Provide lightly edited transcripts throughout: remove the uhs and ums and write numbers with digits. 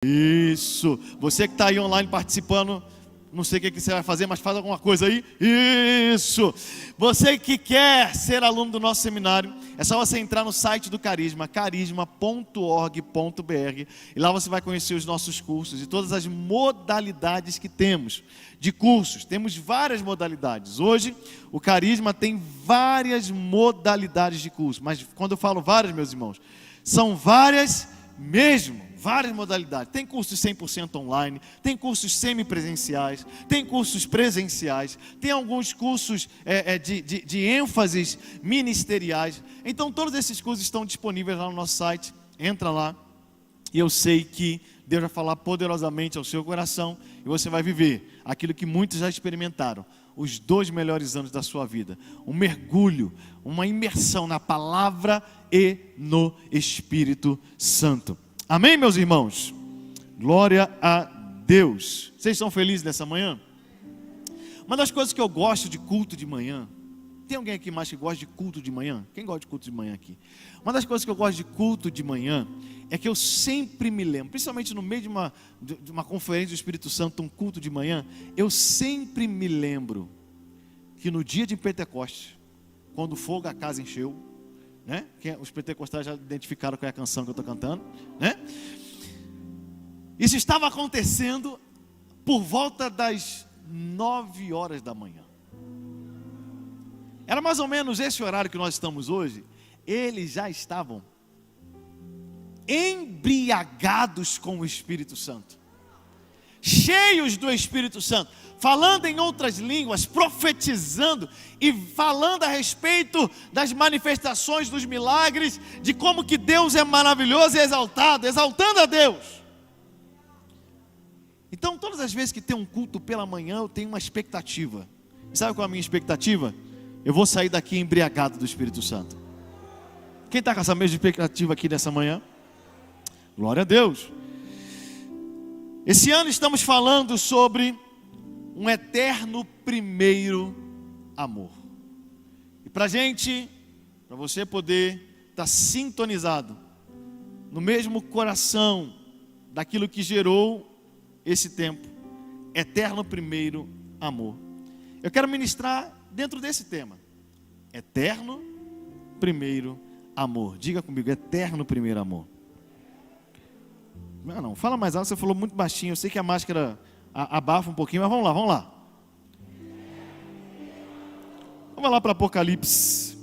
Isso. Você que está aí online participando, não sei o que você vai fazer, mas faz alguma coisa aí. Isso. Você que quer ser aluno do nosso seminário, é só você entrar no site do Carisma, carisma.org.br, e lá você vai conhecer os nossos cursos e todas as modalidades que temos de cursos. Temos várias modalidades. Hoje, o Carisma tem várias modalidades de curso, mas quando eu falo várias, meus irmãos, são várias mesmo. Várias modalidades. Tem cursos 100% online, tem cursos semipresenciais, tem cursos presenciais, tem alguns cursos de ênfases ministeriais. Então todos esses cursos estão disponíveis lá no nosso site. Entra lá e eu sei que Deus vai falar poderosamente ao seu coração e você vai viver aquilo que muitos já experimentaram. Os 2 melhores anos da sua vida. Um mergulho, uma imersão na palavra e no Espírito Santo. Amém, meus irmãos? Glória a Deus. Vocês estão felizes nessa manhã? Uma das coisas que eu gosto de culto de manhã, tem alguém aqui mais que gosta de culto de manhã? Quem gosta de culto de manhã aqui? Uma das coisas que eu gosto de culto de manhã é que eu sempre me lembro, principalmente no meio de uma conferência do Espírito Santo, um culto de manhã, eu sempre me lembro que no dia de Pentecostes, quando o fogo a casa encheu, né? Os pentecostais já identificaram qual é a canção que eu estou cantando, né? Isso estava acontecendo por volta das 9 horas da manhã. Era mais ou menos esse horário que nós estamos hoje. Eles já estavam embriagados com o Espírito Santo, cheios do Espírito Santo, falando em outras línguas, profetizando e falando a respeito das manifestações dos milagres, de como que Deus é maravilhoso e exaltado, exaltando a Deus. Então todas as vezes que tem um culto pela manhã, eu tenho uma expectativa. Sabe qual é a minha expectativa? Eu vou sair daqui embriagado do Espírito Santo. Quem está com essa mesma expectativa aqui nessa manhã? Glória a Deus. Esse ano estamos falando sobre um eterno primeiro amor. E para você poder estar sintonizado no mesmo coração daquilo que gerou esse tempo, eterno primeiro amor, eu quero ministrar dentro desse tema, eterno primeiro amor. Diga comigo, eterno primeiro amor. Não, fala mais alto, você falou muito baixinho. Eu sei que a máscara abafa um pouquinho, mas vamos lá. Vamos lá para Apocalipse,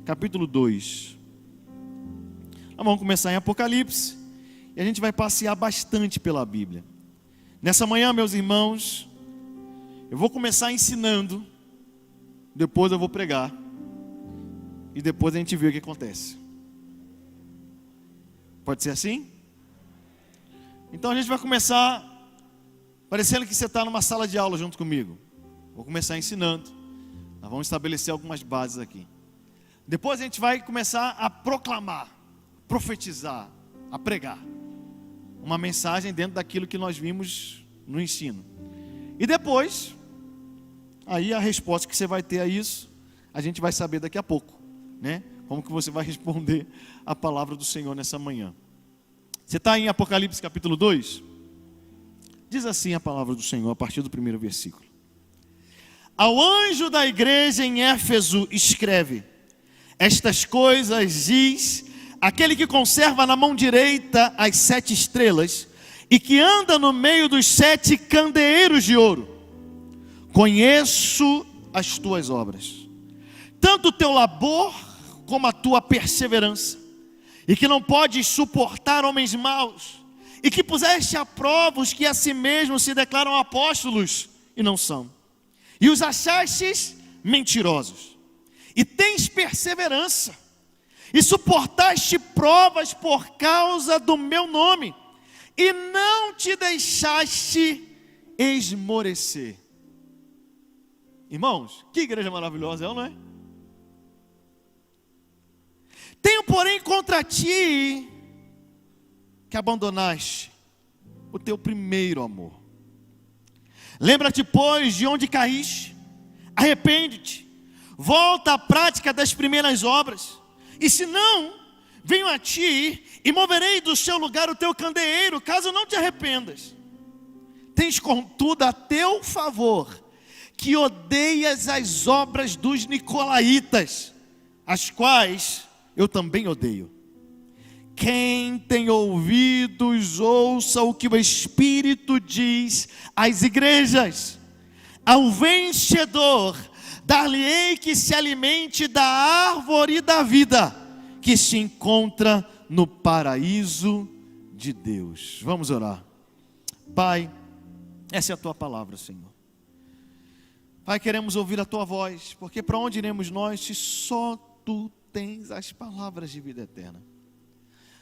capítulo 2. Nós vamos começar em Apocalipse e a gente vai passear bastante pela Bíblia. Nessa manhã, meus irmãos, eu vou começar ensinando, depois eu vou pregar e depois a gente vê o que acontece. Pode ser assim? Então a gente vai começar parecendo que você está numa sala de aula junto comigo. Vou começar ensinando. Nós vamos estabelecer algumas bases aqui. Depois a gente vai começar a proclamar, profetizar, a pregar uma mensagem dentro daquilo que nós vimos no ensino. E depois, aí a resposta que você vai ter a isso, a gente vai saber daqui a pouco, né? Como que você vai responder a palavra do Senhor nessa manhã. Você está em Apocalipse capítulo 2? Diz assim a palavra do Senhor, a partir do primeiro versículo. Ao anjo da igreja em Éfeso escreve: estas coisas diz aquele que conserva na mão direita as 7 estrelas e que anda no meio dos 7 candeeiros de ouro. Conheço as tuas obras, tanto o teu labor como a tua perseverança, e que não podes suportar homens maus, e que puseste a prova os que a si mesmos se declaram apóstolos e não são, e os achastes mentirosos, e tens perseverança, e suportaste provas por causa do meu nome, e não te deixaste esmorecer. Irmãos, que igreja maravilhosa é ou não é? Tenho, porém, contra ti que abandonaste o teu primeiro amor. Lembra-te, pois, de onde caíste, arrepende-te, volta à prática das primeiras obras, e se não, venho a ti e moverei do seu lugar o teu candeeiro, caso não te arrependas. Tens contudo a teu favor, que odeias as obras dos nicolaítas, as quais eu também odeio. Quem tem ouvidos, ouça o que o Espírito diz às igrejas. Ao vencedor, dar-lhe-ei que se alimente da árvore da vida, que se encontra no paraíso de Deus. Vamos orar. Pai, essa é a tua palavra, Senhor. Pai, queremos ouvir a tua voz, porque para onde iremos nós se só tu tens as palavras de vida eterna?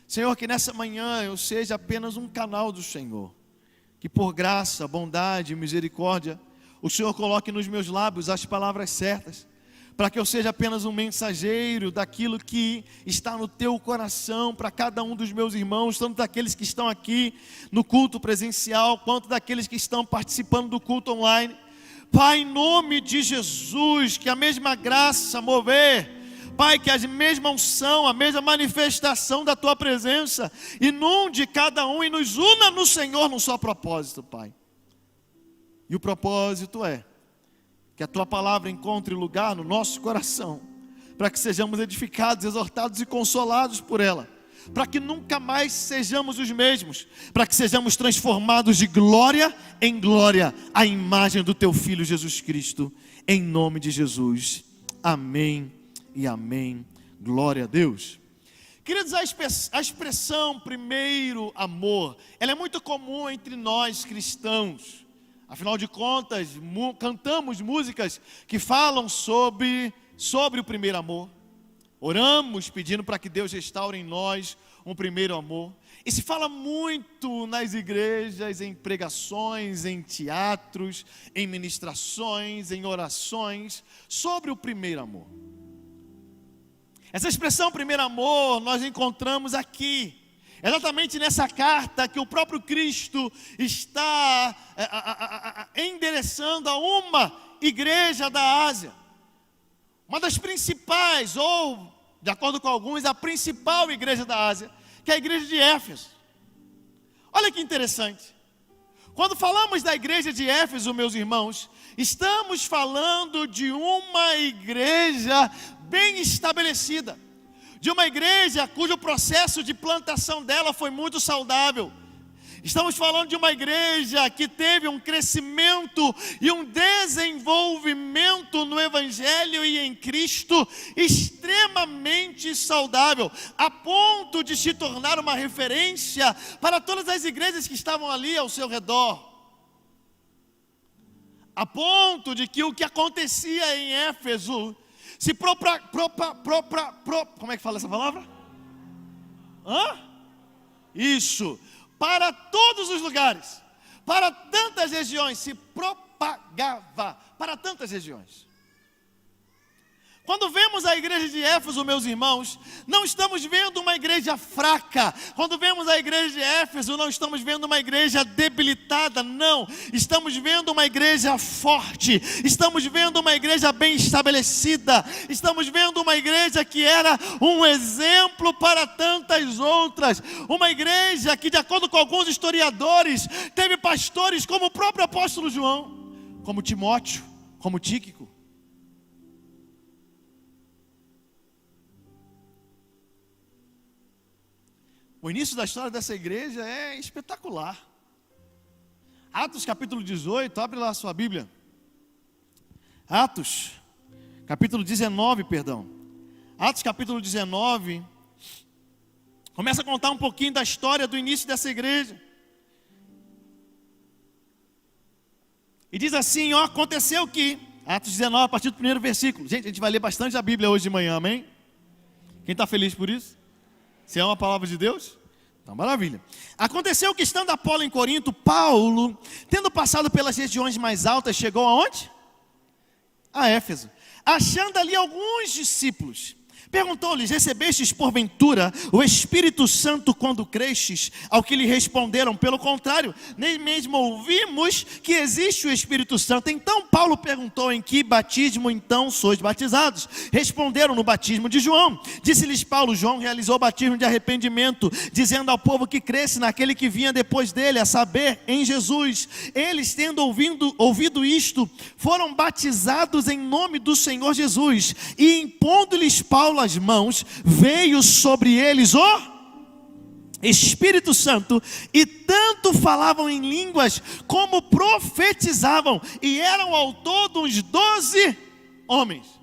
Senhor, que nessa manhã eu seja apenas um canal do Senhor, que por graça, bondade e misericórdia, o Senhor coloque nos meus lábios as palavras certas, para que eu seja apenas um mensageiro daquilo que está no teu coração, para cada um dos meus irmãos, tanto daqueles que estão aqui no culto presencial, quanto daqueles que estão participando do culto online. Pai, em nome de Jesus, que a mesma graça mover, Pai, que a mesma unção, a mesma manifestação da tua presença inunde cada um e nos una no Senhor num só propósito, Pai. E o propósito é que a tua palavra encontre lugar no nosso coração, para que sejamos edificados, exortados e consolados por ela, para que nunca mais sejamos os mesmos, para que sejamos transformados de glória em glória, à imagem do teu Filho Jesus Cristo, em nome de Jesus. Amém e amém. Glória a Deus. Queridos, a expressão primeiro amor, ela é muito comum entre nós cristãos. Afinal de contas, cantamos músicas que falam sobre o primeiro amor. Oramos pedindo para que Deus restaure em nós um primeiro amor. E se fala muito nas igrejas, em pregações, em teatros, em ministrações, em orações, sobre o primeiro amor. Essa expressão primeiro amor nós encontramos aqui, exatamente nessa carta que o próprio Cristo está endereçando a uma igreja da Ásia. Uma das principais, ou de acordo com alguns, a principal igreja da Ásia, que é a igreja de Éfeso. Olha que interessante. Quando falamos da igreja de Éfeso, meus irmãos, estamos falando de uma igreja bem estabelecida, de uma igreja cujo processo de plantação dela foi muito saudável. Estamos falando de uma igreja que teve um crescimento e um desenvolvimento no Evangelho e em Cristo extremamente saudável, a ponto de se tornar uma referência para todas as igrejas que estavam ali ao seu redor. A ponto de que o que acontecia em Éfeso como é que fala essa palavra? Isso. Para todos os lugares, para tantas regiões, se propagava para tantas regiões. Quando vemos a igreja de Éfeso, meus irmãos, não estamos vendo uma igreja fraca. Quando vemos a igreja de Éfeso, não estamos vendo uma igreja debilitada, não. Estamos vendo uma igreja forte. Estamos vendo uma igreja bem estabelecida. Estamos vendo uma igreja que era um exemplo para tantas outras. Uma igreja que, de acordo com alguns historiadores, teve pastores como o próprio apóstolo João, como Timóteo, como Tíquico. O início da história dessa igreja é espetacular. Atos capítulo 18, abre lá a sua Bíblia. Atos capítulo 19, perdão. Atos capítulo 19, começa a contar um pouquinho da história do início dessa igreja. E diz assim, aconteceu que, Atos 19, a partir do primeiro versículo. Gente, a gente vai ler bastante a Bíblia hoje de manhã, amém? Quem está feliz por isso? Se é uma palavra de Deus? Então, maravilha. Aconteceu que, estando Apolo em Corinto, Paulo, tendo passado pelas regiões mais altas, chegou aonde? A Éfeso. Achando ali alguns discípulos, perguntou-lhes: recebestes porventura o Espírito Santo quando crestes? Ao que lhe responderam: pelo contrário, nem mesmo ouvimos que existe o Espírito Santo. Então Paulo perguntou: em que batismo então sois batizados? Responderam: no batismo de João. Disse-lhes Paulo: João realizou o batismo de arrependimento, dizendo ao povo que cresce naquele que vinha depois dele, a saber, em Jesus. Eles, tendo ouvido isto, foram batizados em nome do Senhor Jesus, e impondo-lhes Paulo as mãos, veio sobre eles o Espírito Santo, e tanto falavam em línguas como profetizavam, e eram ao todo uns 12 homens.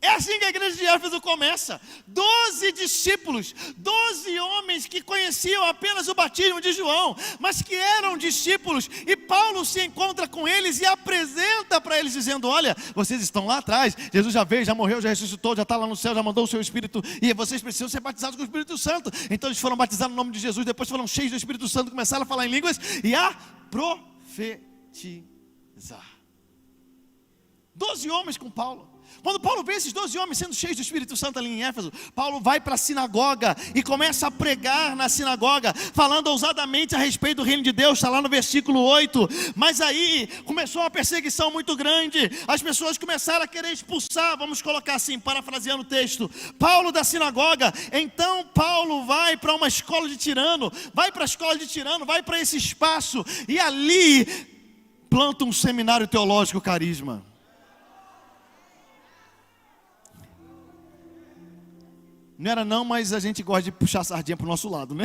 É assim que a igreja de Éfeso começa: 12 discípulos, 12 homens que conheciam apenas o batismo de João, mas que eram discípulos, e Paulo se encontra com eles e apresenta para eles, dizendo: olha, vocês estão lá atrás, Jesus já veio, já morreu, já ressuscitou, já está lá no céu, já mandou o seu Espírito, e vocês precisam ser batizados com o Espírito Santo. Então eles foram batizados no nome de Jesus, depois foram cheios do Espírito Santo, começaram a falar em línguas e a profetizar. 12 homens com Paulo. Quando Paulo vê esses 12 homens sendo cheios do Espírito Santo ali em Éfeso, Paulo vai para a sinagoga e começa a pregar na sinagoga, falando ousadamente a respeito do reino de Deus. Está lá no versículo 8. Mas aí começou uma perseguição muito grande, as pessoas começaram a querer expulsar, vamos colocar assim, parafraseando o texto, Paulo da sinagoga. Então Paulo vai para uma escola de tirano, vai para esse espaço, e ali planta um seminário teológico Carisma. Não era não, mas a gente gosta de puxar a sardinha para o nosso lado, né?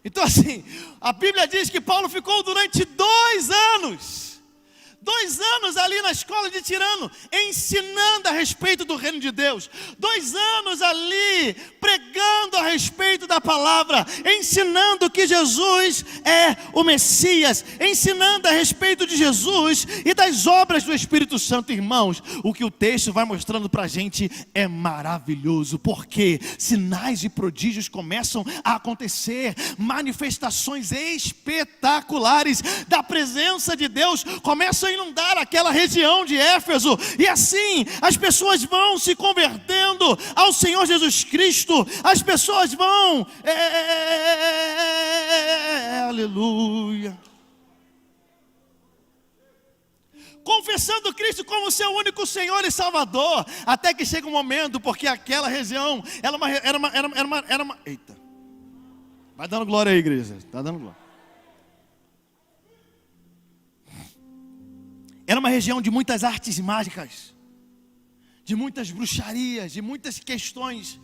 Então assim, a Bíblia diz que Paulo ficou durante 2 anos. 2 anos ali na escola de tirano, ensinando a respeito do reino de Deus. 2 anos ali, pregando a respeito da palavra, ensinando que Jesus é o Messias, ensinando a respeito de Jesus e das obras do Espírito Santo. Irmãos, o que o texto vai mostrando para a gente é maravilhoso, porque sinais e prodígios começam a acontecer, manifestações espetaculares da presença de Deus começam a inundar aquela região de Éfeso, e assim as pessoas vão se convertendo ao Senhor Jesus Cristo, as pessoas vão aleluia, confessando Cristo como seu único Senhor e Salvador, até que chega um momento, porque aquela região era uma eita, vai dando glória aí, igreja, está dando glória. Era uma região de muitas artes mágicas, de muitas bruxarias, de muitas questões.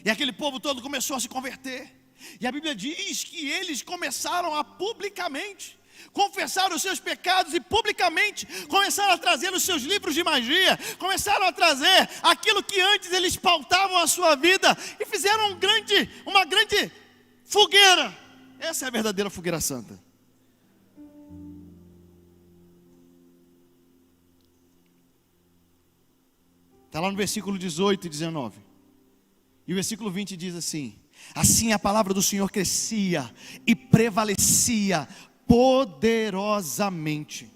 E aquele povo todo começou a se converter. E a Bíblia diz que eles começaram a publicamente confessar os seus pecados, e publicamente começaram a trazer os seus livros de magia, começaram a trazer aquilo que antes eles pautavam a sua vida, e fizeram uma grande fogueira. Essa é a verdadeira fogueira santa. Está lá no versículo 18 e 19. E o versículo 20 diz assim: assim a palavra do Senhor crescia e prevalecia poderosamente.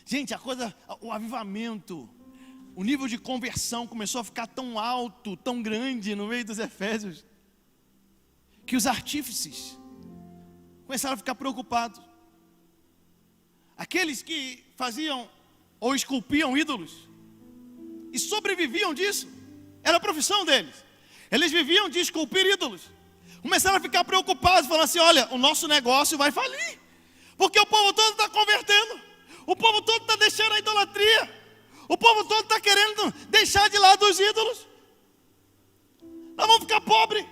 Gente, o avivamento, o nível de conversão começou a ficar tão alto, tão grande no meio dos efésios, que os artífices começaram a ficar preocupados. Aqueles que faziam ou esculpiam ídolos e sobreviviam disso, era a profissão deles. Eles viviam de esculpir ídolos. Começaram a ficar preocupados, falando assim: olha, o nosso negócio vai falir, porque o povo todo está convertendo, o povo todo está deixando a idolatria, o povo todo está querendo deixar de lado os ídolos. Nós vamos ficar pobres,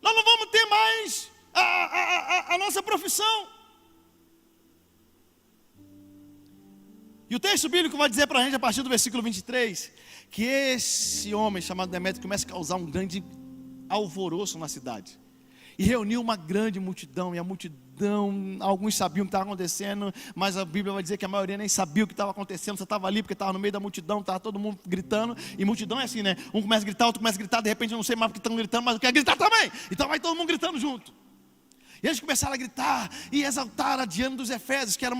nós não vamos ter mais a nossa profissão. E o texto bíblico vai dizer para a gente, a partir do versículo 23, que esse homem chamado Demétrio começa a causar um grande alvoroço na cidade. E reuniu uma grande multidão, e a multidão, alguns sabiam o que estava acontecendo, mas a Bíblia vai dizer que a maioria nem sabia o que estava acontecendo. Você estava ali porque estava no meio da multidão, estava todo mundo gritando, e multidão é assim, né? Um começa a gritar, outro começa a gritar, de repente eu não sei mais porque estão gritando, mas eu quero gritar também. Então vai todo mundo gritando junto. E eles começaram a gritar e exaltar a Diana dos Efésios, que era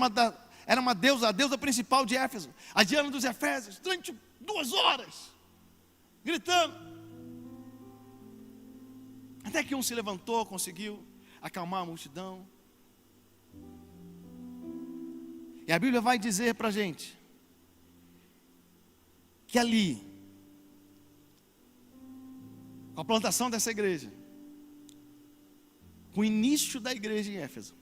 uma deusa, a deusa principal de Éfeso, a Diana dos Efésios, durante 2 horas, gritando. Até que um se levantou, conseguiu acalmar a multidão, E a Bíblia vai dizer para a gente que ali, com a plantação dessa igreja, com o início da igreja em Éfeso,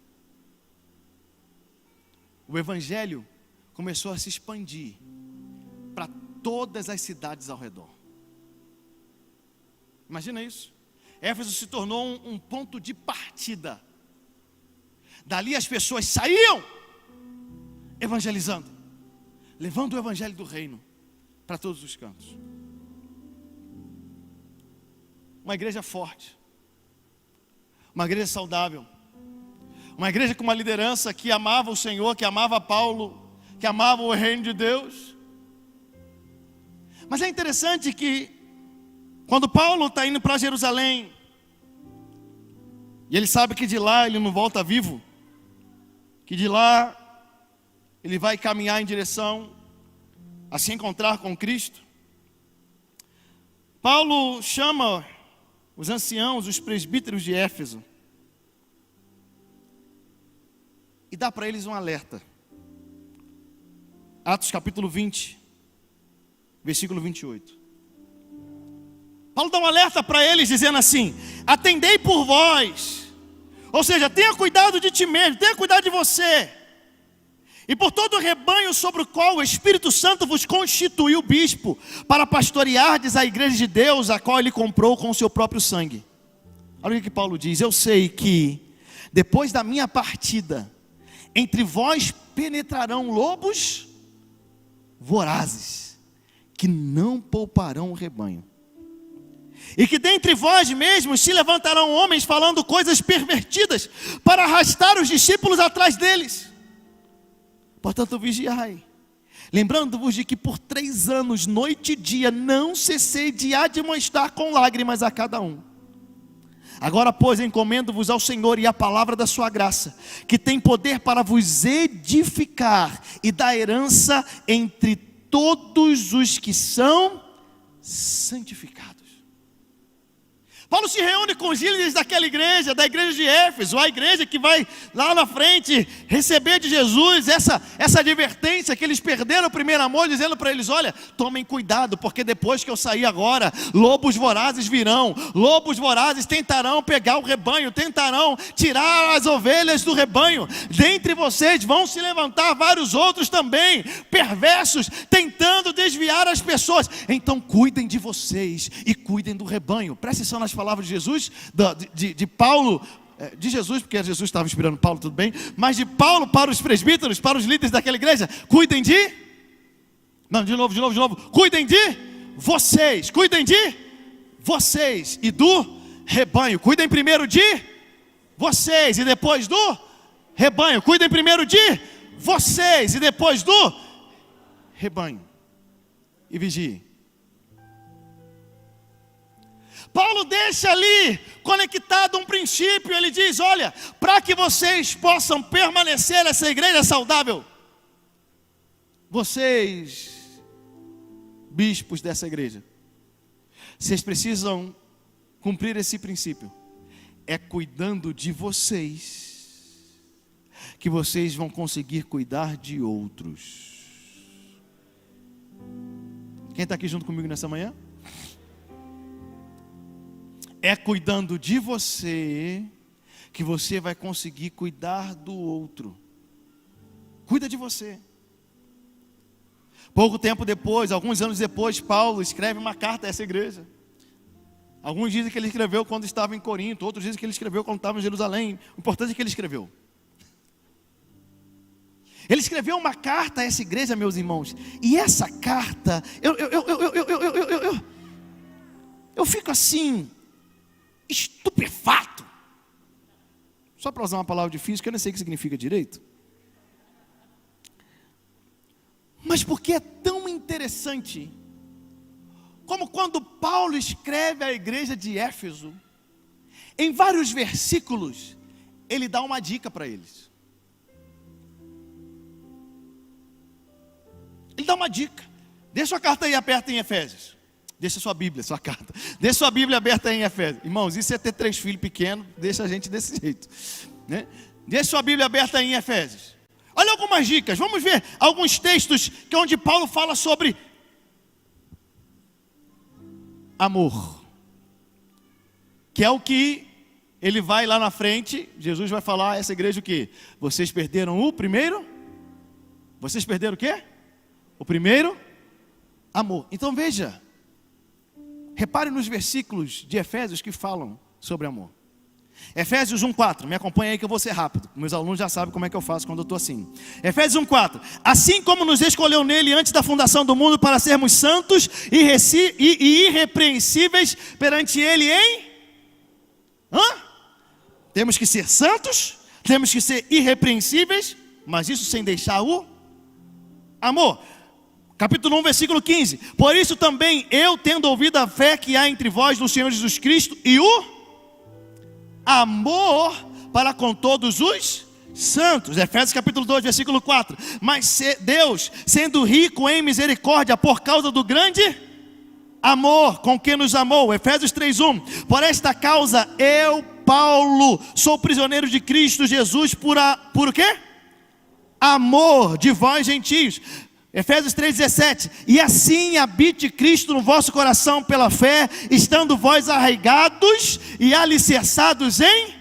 o evangelho começou a se expandir para todas as cidades ao redor. Imagina isso. Éfeso se tornou um ponto de partida. Dali as pessoas saíam evangelizando, levando o evangelho do reino para todos os cantos. Uma igreja forte, uma igreja saudável, uma igreja com uma liderança que amava o Senhor, que amava Paulo, que amava o reino de Deus. Mas é interessante que quando Paulo está indo para Jerusalém, e ele sabe que de lá ele não volta vivo, que de lá ele vai caminhar em direção a se encontrar com Cristo, Paulo chama os anciãos, os presbíteros de Éfeso, e dá para eles um alerta. Atos capítulo 20, versículo 28. Paulo dá um alerta para eles dizendo assim: atendei por vós, ou seja, tenha cuidado de ti mesmo, tenha cuidado de você, e por todo o rebanho sobre o qual o Espírito Santo vos constituiu bispo, para pastoreardes a igreja de Deus, a qual ele comprou com o seu próprio sangue. Olha o que Paulo diz: eu sei que depois da minha partida, entre vós penetrarão lobos vorazes, que não pouparão o rebanho. E que dentre vós mesmos se levantarão homens falando coisas pervertidas, para arrastar os discípulos atrás deles. Portanto, vigiai, lembrando-vos de que por 3 anos, noite e dia, não cessei de admoestar com lágrimas a cada um. Agora, pois, encomendo-vos ao Senhor e à palavra da sua graça, que tem poder para vos edificar e dar herança entre todos os que são santificados. Paulo se reúne com os líderes daquela igreja, da igreja de Éfeso, a igreja que vai lá na frente receber de Jesus essa advertência que eles perderam o primeiro amor, dizendo para eles: olha, tomem cuidado, porque depois que eu sair agora, lobos vorazes virão, lobos vorazes tentarão pegar o rebanho, tentarão tirar as ovelhas do rebanho, dentre vocês vão se levantar vários outros também, perversos, tentando desviar as pessoas. Então cuidem de vocês e cuidem do rebanho. Presta atenção nas palavras de Jesus, de Paulo, de Jesus, porque Jesus estava inspirando Paulo, tudo bem, mas de Paulo para os presbíteros, para os líderes daquela igreja: cuidem de, não, de novo, cuidem de vocês e do rebanho. Cuidem primeiro de vocês e depois do rebanho. Cuidem primeiro de vocês e depois do rebanho. E vigiem. Paulo deixa ali conectado um princípio. Ele diz: olha, para que vocês possam permanecer essa igreja saudável, vocês, bispos dessa igreja, vocês precisam cumprir esse princípio. É cuidando de vocês que vocês vão conseguir cuidar de outros. Quem está aqui junto comigo nessa manhã? É cuidando de você que você vai conseguir cuidar do outro. Cuida de você. Pouco tempo depois, alguns anos depois, Paulo escreve uma carta a essa igreja. Alguns dizem que ele escreveu quando estava em Corinto, outros dizem que ele escreveu quando estava em Jerusalém. O importante é que ele escreveu. Ele escreveu uma carta a essa igreja, meus irmãos. E essa carta, eu fico assim, estupefato. Só para usar uma palavra difícil que eu não sei o que significa direito. Mas porque é tão interessante, como quando Paulo escreve à igreja de Éfeso, em vários versículos, ele dá uma dica para eles. Ele dá uma dica. Deixa sua carta aí aberta em Efésios. Deixa sua Bíblia, sua carta. Deixa sua Bíblia aberta aí em Efésios. Irmãos, isso é ter 3 filhos pequenos, deixa a gente desse jeito, né? Deixa sua Bíblia aberta aí em Efésios. Olha algumas dicas, vamos ver alguns textos onde Paulo fala sobre amor, que é o que ele vai lá na frente, Jesus vai falar a essa igreja o quê? Vocês perderam o primeiro? Vocês perderam o quê? O primeiro amor. Então veja, repare nos versículos de Efésios que falam sobre amor. Efésios 1:4, me acompanha aí que eu vou ser rápido. Meus alunos já sabem como é que eu faço quando eu estou assim. Efésios 1:4, assim como nos escolheu nele antes da fundação do mundo para sermos santos e irrepreensíveis perante ele em... Temos que ser santos, temos que ser irrepreensíveis, mas isso sem deixar o amor. Capítulo 1, versículo 15, por isso também eu, tendo ouvido a fé que há entre vós no Senhor Jesus Cristo e o amor para com todos os santos. Efésios capítulo 2, versículo 4, mas Deus, sendo rico em misericórdia, por causa do grande amor com que nos amou. Efésios 3:1, por esta causa eu, Paulo, sou prisioneiro de Cristo Jesus por o quê? Amor de vós gentios. Efésios 3:17, e assim habite Cristo no vosso coração pela fé, estando vós arraigados e alicerçados em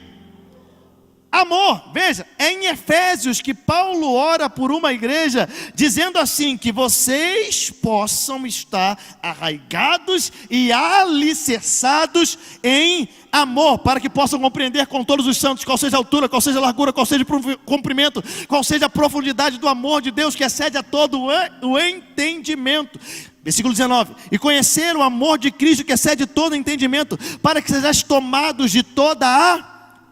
amor. Veja, é em Efésios que Paulo ora por uma igreja, dizendo assim, que vocês possam estar arraigados e alicerçados em amor, para que possam compreender com todos os santos qual seja a altura, qual seja a largura, qual seja o comprimento, qual seja a profundidade do amor de Deus, que excede a todo o entendimento. Versículo 19, e conhecer o amor de Cristo que excede todo entendimento, para que sejais tomados de toda a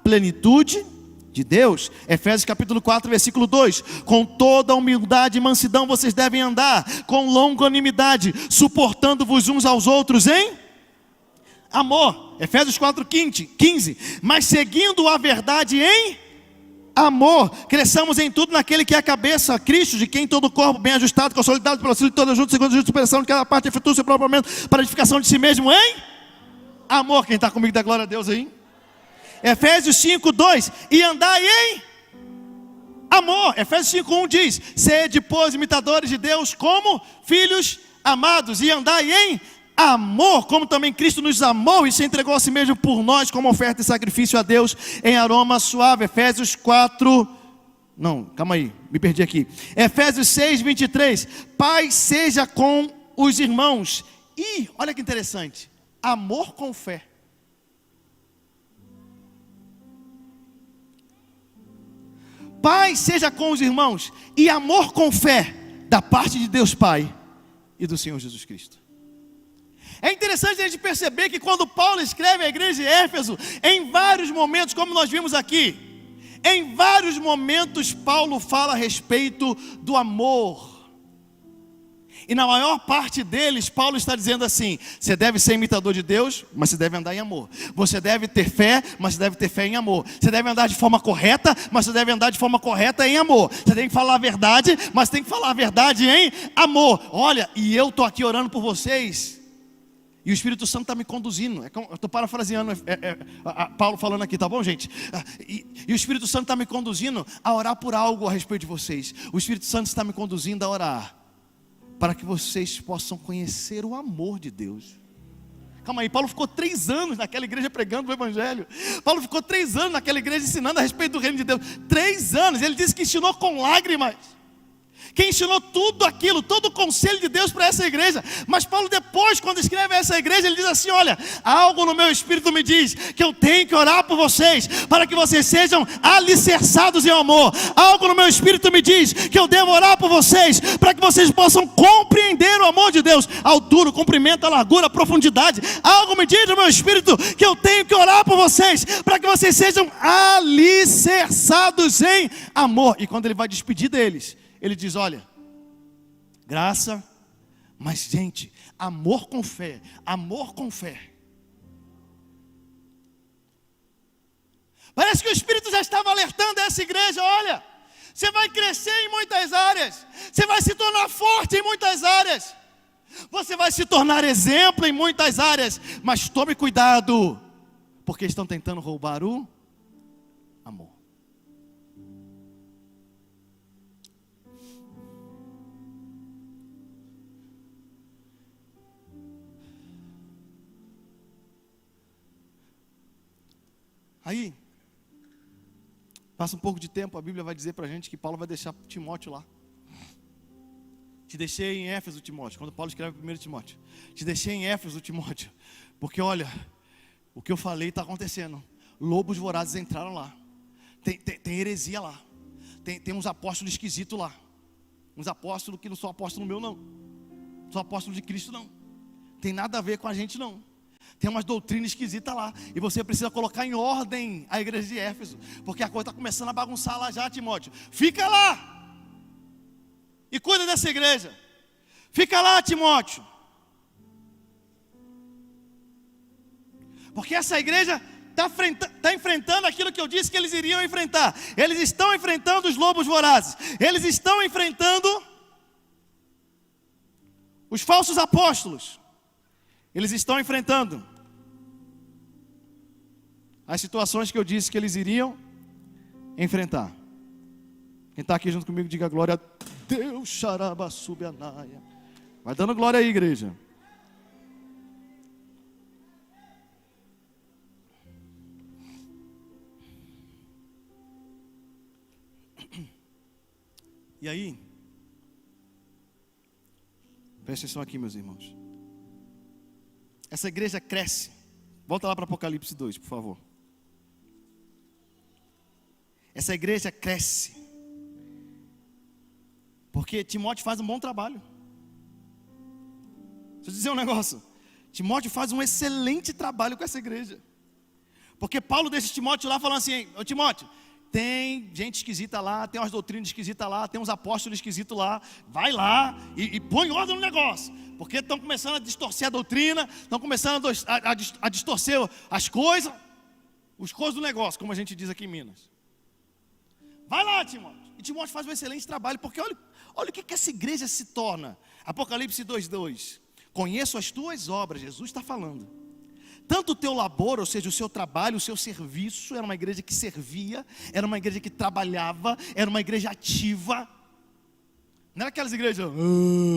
plenitude de Deus. Efésios capítulo 4, versículo 2, com toda humildade e mansidão vocês devem andar, com longanimidade, suportando-vos uns aos outros em amor. Efésios 4, 15, mas seguindo a verdade em amor, cresçamos em tudo naquele que é a cabeça, Cristo, de quem todo o corpo bem ajustado, consolidado pelo auxílio de toda junta, segundo a justa superação de cada parte, efetua o seu próprio momento para a edificação de si mesmo em amor. Quem está comigo dá glória a Deus aí? Efésios 5:2, e andai em amor. Efésios 5:1 diz, sede, pois, imitadores de Deus como filhos amados, e andai em amor, como também Cristo nos amou e se entregou a si mesmo por nós, como oferta e sacrifício a Deus em aroma suave. Efésios 4, não, calma aí, me perdi aqui. Efésios 6:23, paz seja com os irmãos. E, olha que interessante, amor com fé. Paz seja com os irmãos e amor com fé da parte de Deus Pai e do Senhor Jesus Cristo. É interessante a gente perceber que quando Paulo escreve à igreja de Éfeso, em vários momentos, como nós vimos aqui, em vários momentos Paulo fala a respeito do amor. E na maior parte deles, Paulo está dizendo assim, você deve ser imitador de Deus, mas você deve andar em amor. Você deve ter fé, mas você deve ter fé em amor. Você deve andar de forma correta, mas você deve andar de forma correta em amor. Você tem que falar a verdade, mas tem que falar a verdade em amor. Olha, e eu estou aqui orando por vocês, e o Espírito Santo está me conduzindo. Eu estou parafraseando Paulo falando aqui, tá bom, gente? E o Espírito Santo está me conduzindo a orar por algo a respeito de vocês. O Espírito Santo está me conduzindo a orar para que vocês possam conhecer o amor de Deus. Calma aí, Paulo ficou 3 anos naquela igreja pregando o Evangelho. Paulo ficou 3 anos naquela igreja ensinando a respeito do reino de Deus. 3 anos, ele disse que ensinou com lágrimas. Quem ensinou tudo aquilo, todo o conselho de Deus para essa igreja. Mas Paulo depois, quando escreve a essa igreja, ele diz assim, olha, algo no meu espírito me diz que eu tenho que orar por vocês, para que vocês sejam alicerçados em amor. Algo no meu espírito me diz que eu devo orar por vocês, para que vocês possam compreender o amor de Deus, a altura, o comprimento, a largura, a profundidade. Algo me diz no meu espírito que eu tenho que orar por vocês, para que vocês sejam alicerçados em amor. E quando ele vai despedir deles, ele diz, olha, graça, mas gente, amor com fé, amor com fé. Parece que o Espírito já estava alertando essa igreja, olha, você vai crescer em muitas áreas, você vai se tornar forte em muitas áreas, você vai se tornar exemplo em muitas áreas, mas tome cuidado, porque estão tentando roubar o amor. Aí, passa um pouco de tempo, a Bíblia vai dizer para a gente que Paulo vai deixar Timóteo lá. Te deixei em Éfeso, Timóteo, quando Paulo escreve 1 Timóteo. Te deixei em Éfeso, Timóteo, porque olha, o que eu falei está acontecendo. Lobos vorazes entraram lá. Tem heresia lá. Tem uns apóstolos esquisitos lá. Uns apóstolos que não são apóstolo meu, não. Não são apóstolo de Cristo, não. Tem nada a ver com a gente, não. Tem umas doutrinas esquisitas lá. E você precisa colocar em ordem a igreja de Éfeso, porque a coisa está começando a bagunçar lá já, Timóteo. Fica lá e cuida dessa igreja. Fica lá, Timóteo. Porque essa igreja está enfrentando aquilo que eu disse que eles iriam enfrentar. Eles estão enfrentando os lobos vorazes. Eles estão enfrentando os falsos apóstolos. Eles estão enfrentando as situações que eu disse que eles iriam enfrentar. Quem está aqui junto comigo, diga glória a Deus, xarabaçubianaia. Vai dando glória aí, igreja. E aí, presta atenção aqui, meus irmãos. Essa igreja cresce. Volta lá para Apocalipse 2, por favor. Essa igreja cresce porque Timóteo faz um bom trabalho. Deixa eu dizer um negócio. Timóteo faz um excelente trabalho com essa igreja. Porque Paulo deixa Timóteo lá falando assim: ô Timóteo, tem gente esquisita lá, tem umas doutrinas esquisitas lá, tem uns apóstolos esquisitos lá. Vai lá e põe ordem no negócio. Porque estão começando a distorcer a doutrina, estão começando a distorcer as coisas do negócio, como a gente diz aqui em Minas. Vai lá, Timóteo. E Timóteo faz um excelente trabalho, porque olha o que essa igreja se torna. Apocalipse 2:2. Conheço as tuas obras, Jesus está falando. Tanto o teu labor, ou seja, o seu trabalho, o seu serviço, era uma igreja que servia, era uma igreja que trabalhava, era uma igreja ativa. Não era aquelas igrejas,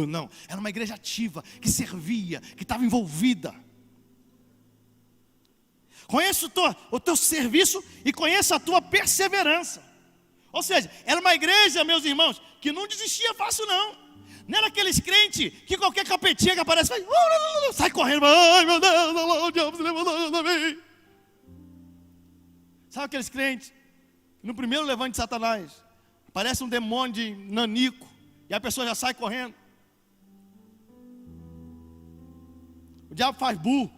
não, era uma igreja ativa, que servia, que estava envolvida. Conheço o teu serviço e conheço a tua perseverança. Ou seja, era uma igreja, meus irmãos, que não desistia fácil, não. Não era aqueles crentes que qualquer capetinha que aparece sai correndo. Ai meu Deus, o diabo se levantou também. Sabe aqueles crentes que no primeiro levante de Satanás aparece um demônio de nanico e a pessoa já sai correndo? O diabo faz burro.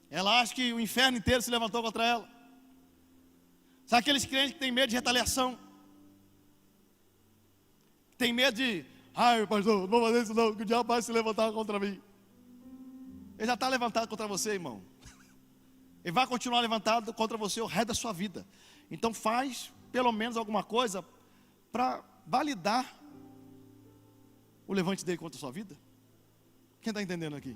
Ela acha que o inferno inteiro se levantou contra ela. Sabe aqueles crentes que têm medo de retaliação? Tem medo de, ai pastor, não vou fazer isso não, que o diabo vai se levantar contra mim. Ele já está levantado contra você, irmão. Ele vai continuar levantado contra você o resto da sua vida. Então faz pelo menos alguma coisa para validar o levante dele contra a sua vida. Quem está entendendo aqui?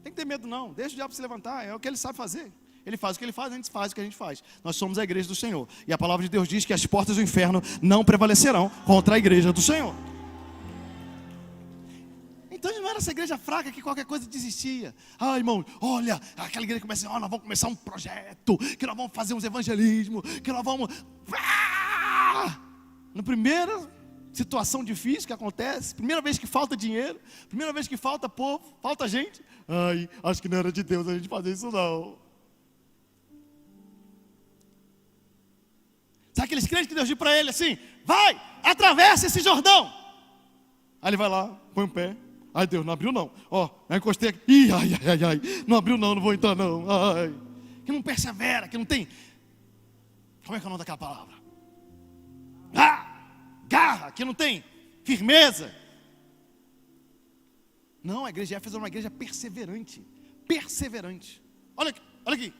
Tem que ter medo não, deixa o diabo se levantar, é o que ele sabe fazer. Ele faz o que ele faz, a gente faz o que a gente faz. Nós somos a igreja do Senhor. E a palavra de Deus diz que as portas do inferno não prevalecerão contra a igreja do Senhor. Então não era essa igreja fraca que qualquer coisa desistia. Ah, irmão, olha, aquela igreja começa assim, nós vamos começar um projeto, que nós vamos fazer uns evangelismos, que nós vamos... Na primeira situação difícil que acontece, primeira vez que falta dinheiro, primeira vez que falta povo, falta gente. Ai, acho que não era de Deus a gente fazer isso não. Sabe aqueles crentes que Deus diz para ele assim: vai, atravessa esse Jordão. Aí ele vai lá, põe um pé. Ai Deus, não abriu não. Ó, eu encostei aqui. Ih, ai, não abriu não, não vou entrar não. Ai. Que não persevera, que não tem... Como é que é o nome daquela palavra? Garra, que não tem firmeza. Não, a igreja de Éfeso é uma igreja perseverante. Perseverante. Olha aqui.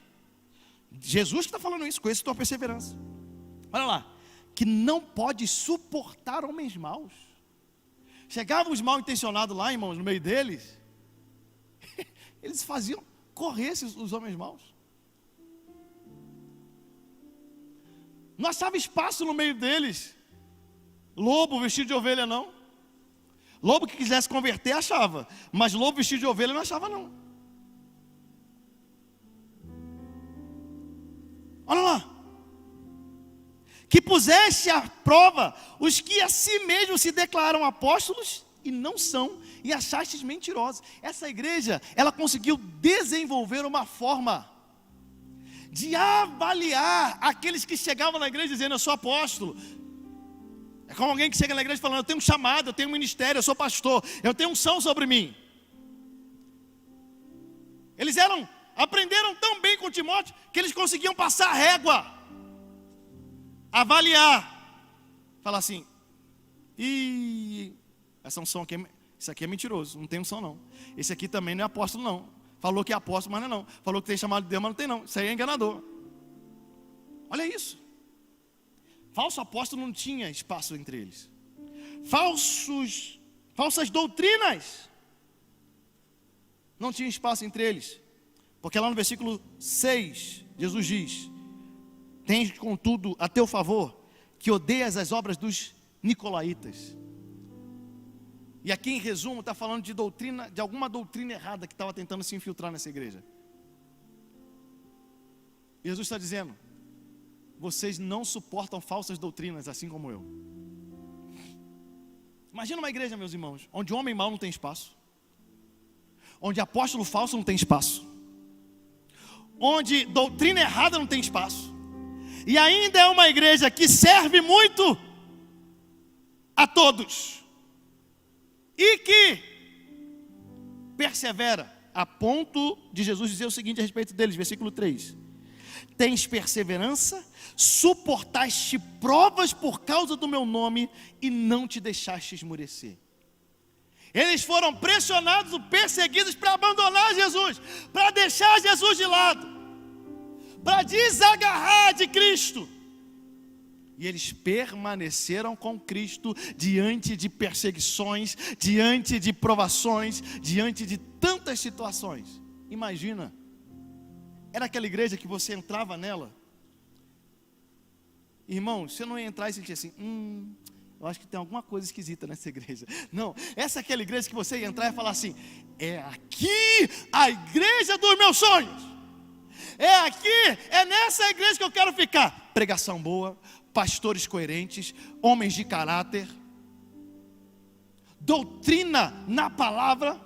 Jesus que está falando isso, conheço a tua perseverança. Olha lá, que não pode suportar homens maus. Chegavam os mal intencionados lá, irmãos, no meio deles. Eles faziam correr os homens maus. Não achava espaço no meio deles. Lobo vestido de ovelha não. Lobo que quisesse converter achava, mas lobo vestido de ovelha não achava não. que puseste à prova os que a si mesmos se declaram apóstolos e não são, e achastes mentirosos. Essa igreja, ela conseguiu desenvolver uma forma de avaliar aqueles que chegavam na igreja dizendo: eu sou apóstolo. É como alguém que chega na igreja falando: eu tenho um chamado, eu tenho um ministério, eu sou pastor, eu tenho unção sobre mim. Eles aprenderam tão bem com Timóteo que eles conseguiam passar a régua, avaliar, falar assim: essa unção aqui, isso aqui é mentiroso, não tem unção não. Esse aqui também não é apóstolo não. Falou que é apóstolo, mas não é não. Falou que tem chamado de Deus, mas não tem não. Isso aí é enganador. Olha isso. Falso apóstolo não tinha espaço entre eles. Falsas doutrinas não tinha espaço entre eles. Porque lá no versículo 6, Jesus diz: tens contudo a teu favor que odeias as obras dos nicolaítas. E aqui em resumo está falando de doutrina, de alguma doutrina errada que estava tentando se infiltrar nessa igreja. Jesus está dizendo: vocês não suportam falsas doutrinas assim como eu. Imagina uma igreja, meus irmãos, onde homem mau não tem espaço, onde apóstolo falso não tem espaço, onde doutrina errada não tem espaço, e ainda é uma igreja que serve muito a todos e que persevera, a ponto de Jesus dizer o seguinte a respeito deles, versículo 3: tens perseverança, suportaste provas por causa do meu nome e não te deixaste esmorecer. Eles foram pressionados, perseguidos para abandonar Jesus, para deixar Jesus de lado, para desagarrar de Cristo. E eles permaneceram com Cristo diante de perseguições, diante de provações, diante de tantas situações. Imagina, era aquela igreja que você entrava nela, irmão, você não ia entrar e sentir assim: eu acho que tem alguma coisa esquisita nessa igreja. Não, essa é aquela igreja que você ia entrar e falar assim: é aqui a igreja dos meus sonhos. É aqui, é nessa igreja que eu quero ficar. Pregação boa, pastores coerentes, homens de caráter, doutrina na palavra,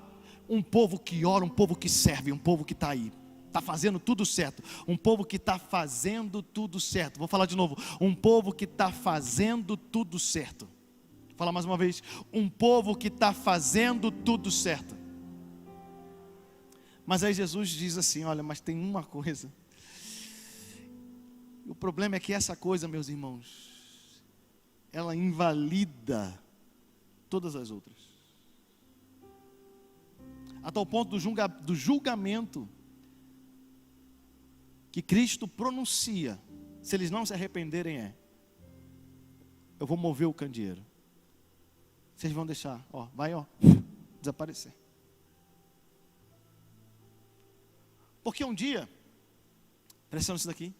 um povo que ora, um povo que serve, um povo que está aí, está fazendo tudo certo, um povo que está fazendo tudo certo. Vou falar de novo: um povo que está fazendo tudo certo. Vou falar mais uma vez: um povo que está fazendo tudo certo. Mas aí Jesus diz assim: olha, mas tem uma coisa. O problema é que essa coisa, meus irmãos, ela invalida todas as outras, a tal ponto do julgamento que Cristo pronuncia, se eles não se arrependerem, eu vou mover o candeeiro, vocês vão deixar, vai desaparecer. Porque um dia, presta atenção nisso daqui,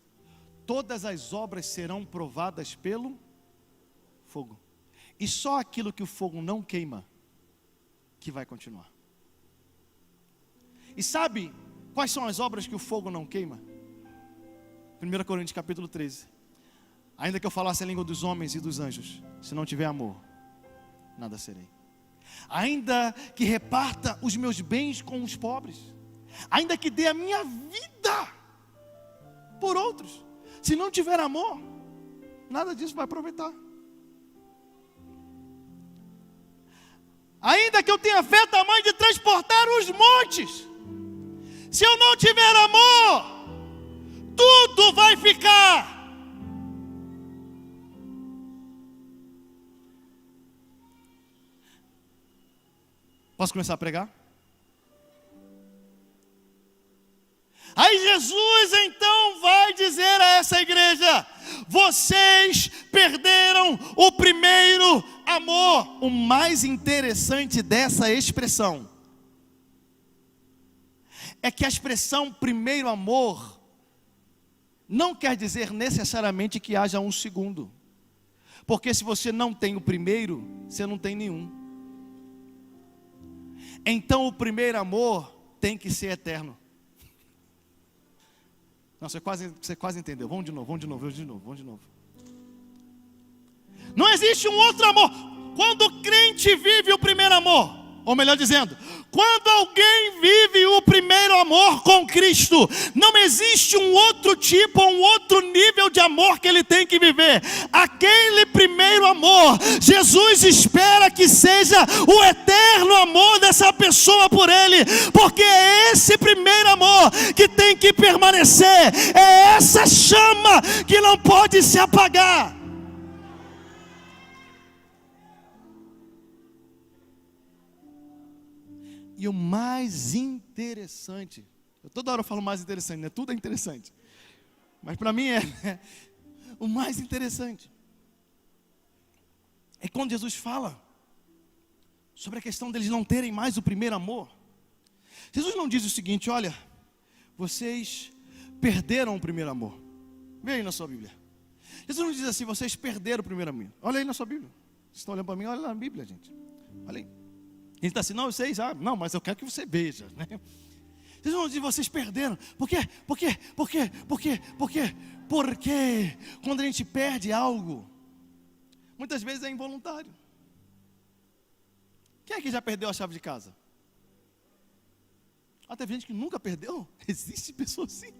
todas as obras serão provadas pelo fogo, e só aquilo que o fogo não queima, que vai continuar. E sabe quais são as obras que o fogo não queima? 1 Coríntios capítulo 13: ainda que eu falasse a língua dos homens e dos anjos, se não tiver amor, nada serei. Ainda que reparta os meus bens com os pobres, ainda que dê a minha vida por outros, se não tiver amor, nada disso vai aproveitar. Ainda que eu tenha fé tamanho de transportar os montes, se eu não tiver amor, tudo vai ficar. Posso começar a pregar? Aí Jesus então vai dizer a essa igreja: vocês perderam o primeiro amor. O mais interessante dessa expressão é que a expressão primeiro amor não quer dizer necessariamente que haja um segundo, porque se você não tem o primeiro, você não tem nenhum. Então o primeiro amor tem que ser eterno. Não, você quase entendeu. Vamos de novo. Não existe um outro amor. Quando o crente vive o primeiro amor, ou melhor dizendo, quando alguém vive o primeiro amor com Cristo, não existe um outro tipo, um outro nível de amor que ele tem que viver. Aquele primeiro amor, Jesus espera que seja o eterno amor dessa pessoa por ele, porque é esse primeiro amor que tem que permanecer, é essa chama que não pode se apagar. E o mais interessante, eu toda hora falo mais interessante, né? Tudo é interessante, mas para mim o mais interessante é quando Jesus fala sobre a questão deles não terem mais o primeiro amor. Jesus não diz o seguinte: olha, vocês perderam o primeiro amor. Vê aí na sua Bíblia. Jesus não diz assim: vocês perderam o primeiro amor. Olha aí na sua Bíblia. Vocês estão olhando para mim? Olha lá na Bíblia, gente. Olha aí. Ele está assim: não, eu sei já. Não, mas eu quero que você veja, né? Vocês vão dizer: vocês perderam. Por quê? Por quê? Por quê? Por quê? Por quê? Porque quando a gente perde algo, muitas vezes é involuntário. Quem é que já perdeu a chave de casa? Teve gente que nunca perdeu. Existe pessoa assim.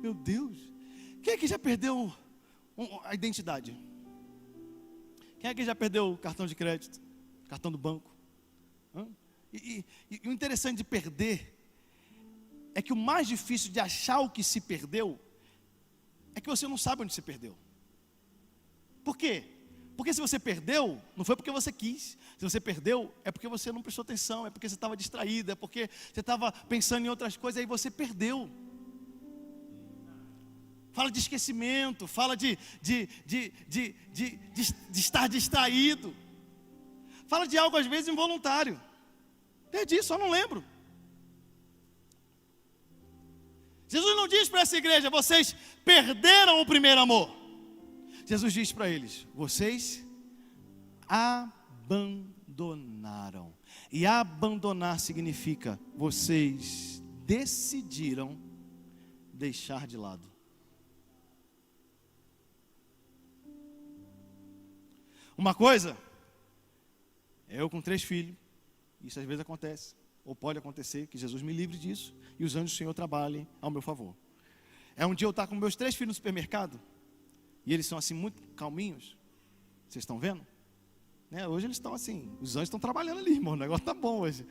Meu Deus. Quem é que já perdeu a identidade? Quem é que já perdeu o cartão de crédito? Cartão do banco? E o interessante de perder é que o mais difícil de achar o que se perdeu é que você não sabe onde se perdeu. Por quê? Porque se você perdeu, não foi porque você quis. Se você perdeu, é porque você não prestou atenção, é porque você estava distraído, é porque você estava pensando em outras coisas, aí você perdeu. Fala de esquecimento, fala de estar distraído. Fala de algo às vezes involuntário. Perdi, só não lembro. Jesus não diz para essa igreja: vocês perderam o primeiro amor. Jesus diz para eles: vocês abandonaram. E abandonar significa vocês decidiram deixar de lado. Uma coisa, eu com 3 filhos, isso às vezes acontece, ou pode acontecer, que Jesus me livre disso, e os anjos do Senhor trabalhem ao meu favor. É um dia eu estar com meus 3 filhos no supermercado, e eles são assim muito calminhos, vocês estão vendo? Né? Hoje eles estão assim, os anjos estão trabalhando ali, irmão, o negócio está bom hoje.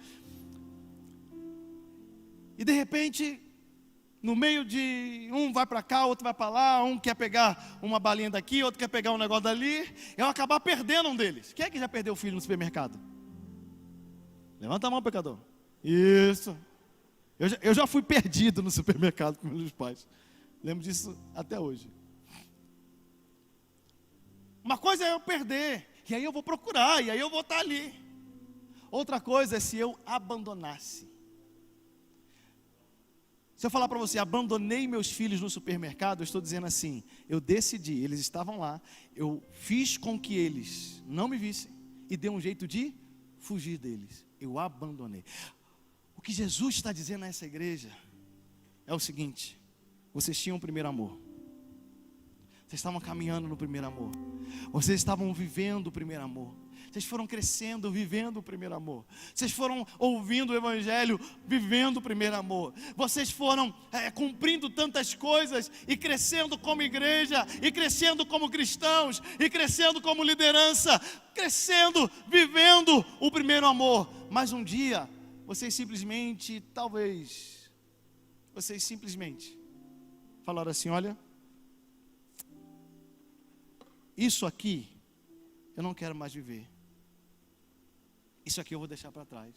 E de repente, no meio de um vai para cá, outro vai para lá, um quer pegar uma balinha daqui, outro quer pegar um negócio dali, eu acabar perdendo um deles. Quem é que já perdeu o filho no supermercado? Levanta a mão, pecador. Isso. Eu já fui perdido no supermercado com meus pais. Lembro disso até hoje. Uma coisa é eu perder, e aí eu vou procurar, e aí eu vou estar ali. Outra coisa é se eu abandonasse. Se eu falar para você: abandonei meus filhos no supermercado, eu estou dizendo assim: eu decidi, eles estavam lá, eu fiz com que eles não me vissem, e dei um jeito de fugir deles. Eu abandonei. O que Jesus está dizendo a essa igreja é o seguinte: vocês tinham o primeiro amor, vocês estavam caminhando no primeiro amor, vocês estavam vivendo o primeiro amor, vocês foram crescendo, vivendo o primeiro amor, vocês foram ouvindo o Evangelho, vivendo o primeiro amor, vocês foram cumprindo tantas coisas, e crescendo como igreja, e crescendo como cristãos, e crescendo como liderança, crescendo, vivendo o primeiro amor. Mas um dia, vocês simplesmente falaram assim: olha, isso aqui eu não quero mais viver, isso aqui eu vou deixar para trás.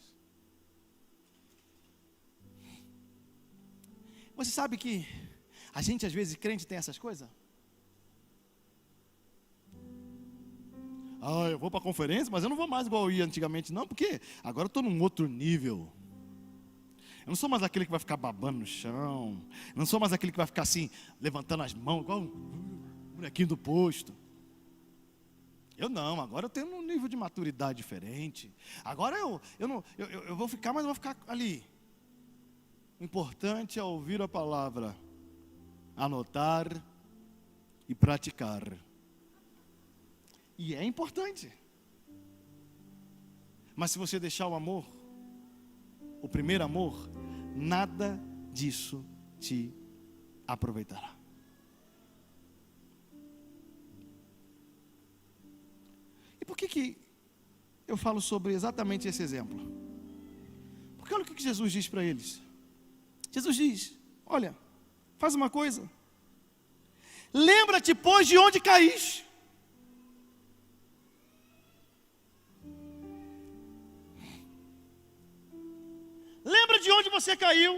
Você sabe que a gente às vezes, crente, tem essas coisas? Eu vou para a conferência, mas eu não vou mais igual eu ia antigamente, não, porque agora eu estou num outro nível. Eu não sou mais aquele que vai ficar babando no chão, eu não sou mais aquele que vai ficar assim, levantando as mãos, igual um bonequinho do posto. Eu não, agora eu tenho um nível de maturidade diferente. Agora eu vou ficar, mas eu vou ficar ali. O importante é ouvir a palavra, anotar e praticar. E é importante. Mas se você deixar o amor, o primeiro amor, nada disso te aproveitará. E por que eu falo sobre exatamente esse exemplo? Porque olha o que Jesus diz para eles. Jesus diz: olha, faz uma coisa. Lembra-te, pois, de onde caíste. Lembra de onde você caiu.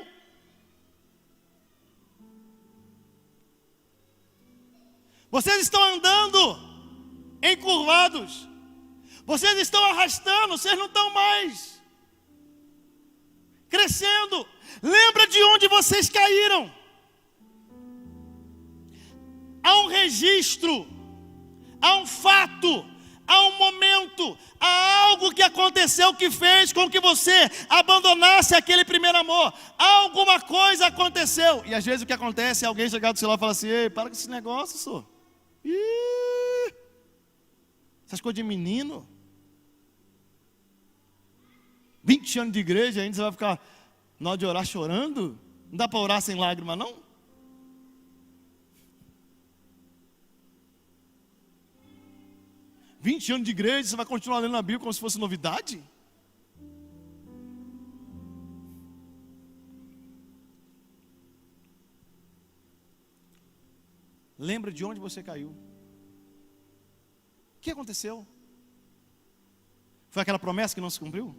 Vocês estão andando encurvados. Vocês estão arrastando, vocês não estão mais crescendo. Lembra de onde vocês caíram. Há um registro, há um fato, há um momento, há algo que aconteceu que fez com que você abandonasse aquele primeiro amor. Alguma coisa aconteceu. E às vezes o que acontece é alguém chegar do celular e falar assim: ei, para com esse negócio, senhor. Essas coisas de menino. 20 anos de igreja, ainda você vai ficar na hora de orar chorando? Não dá para orar sem lágrima, não? Vinte anos de igreja, você vai continuar lendo a Bíblia como se fosse novidade? Lembra de onde você caiu. O que aconteceu? Foi aquela promessa que não se cumpriu?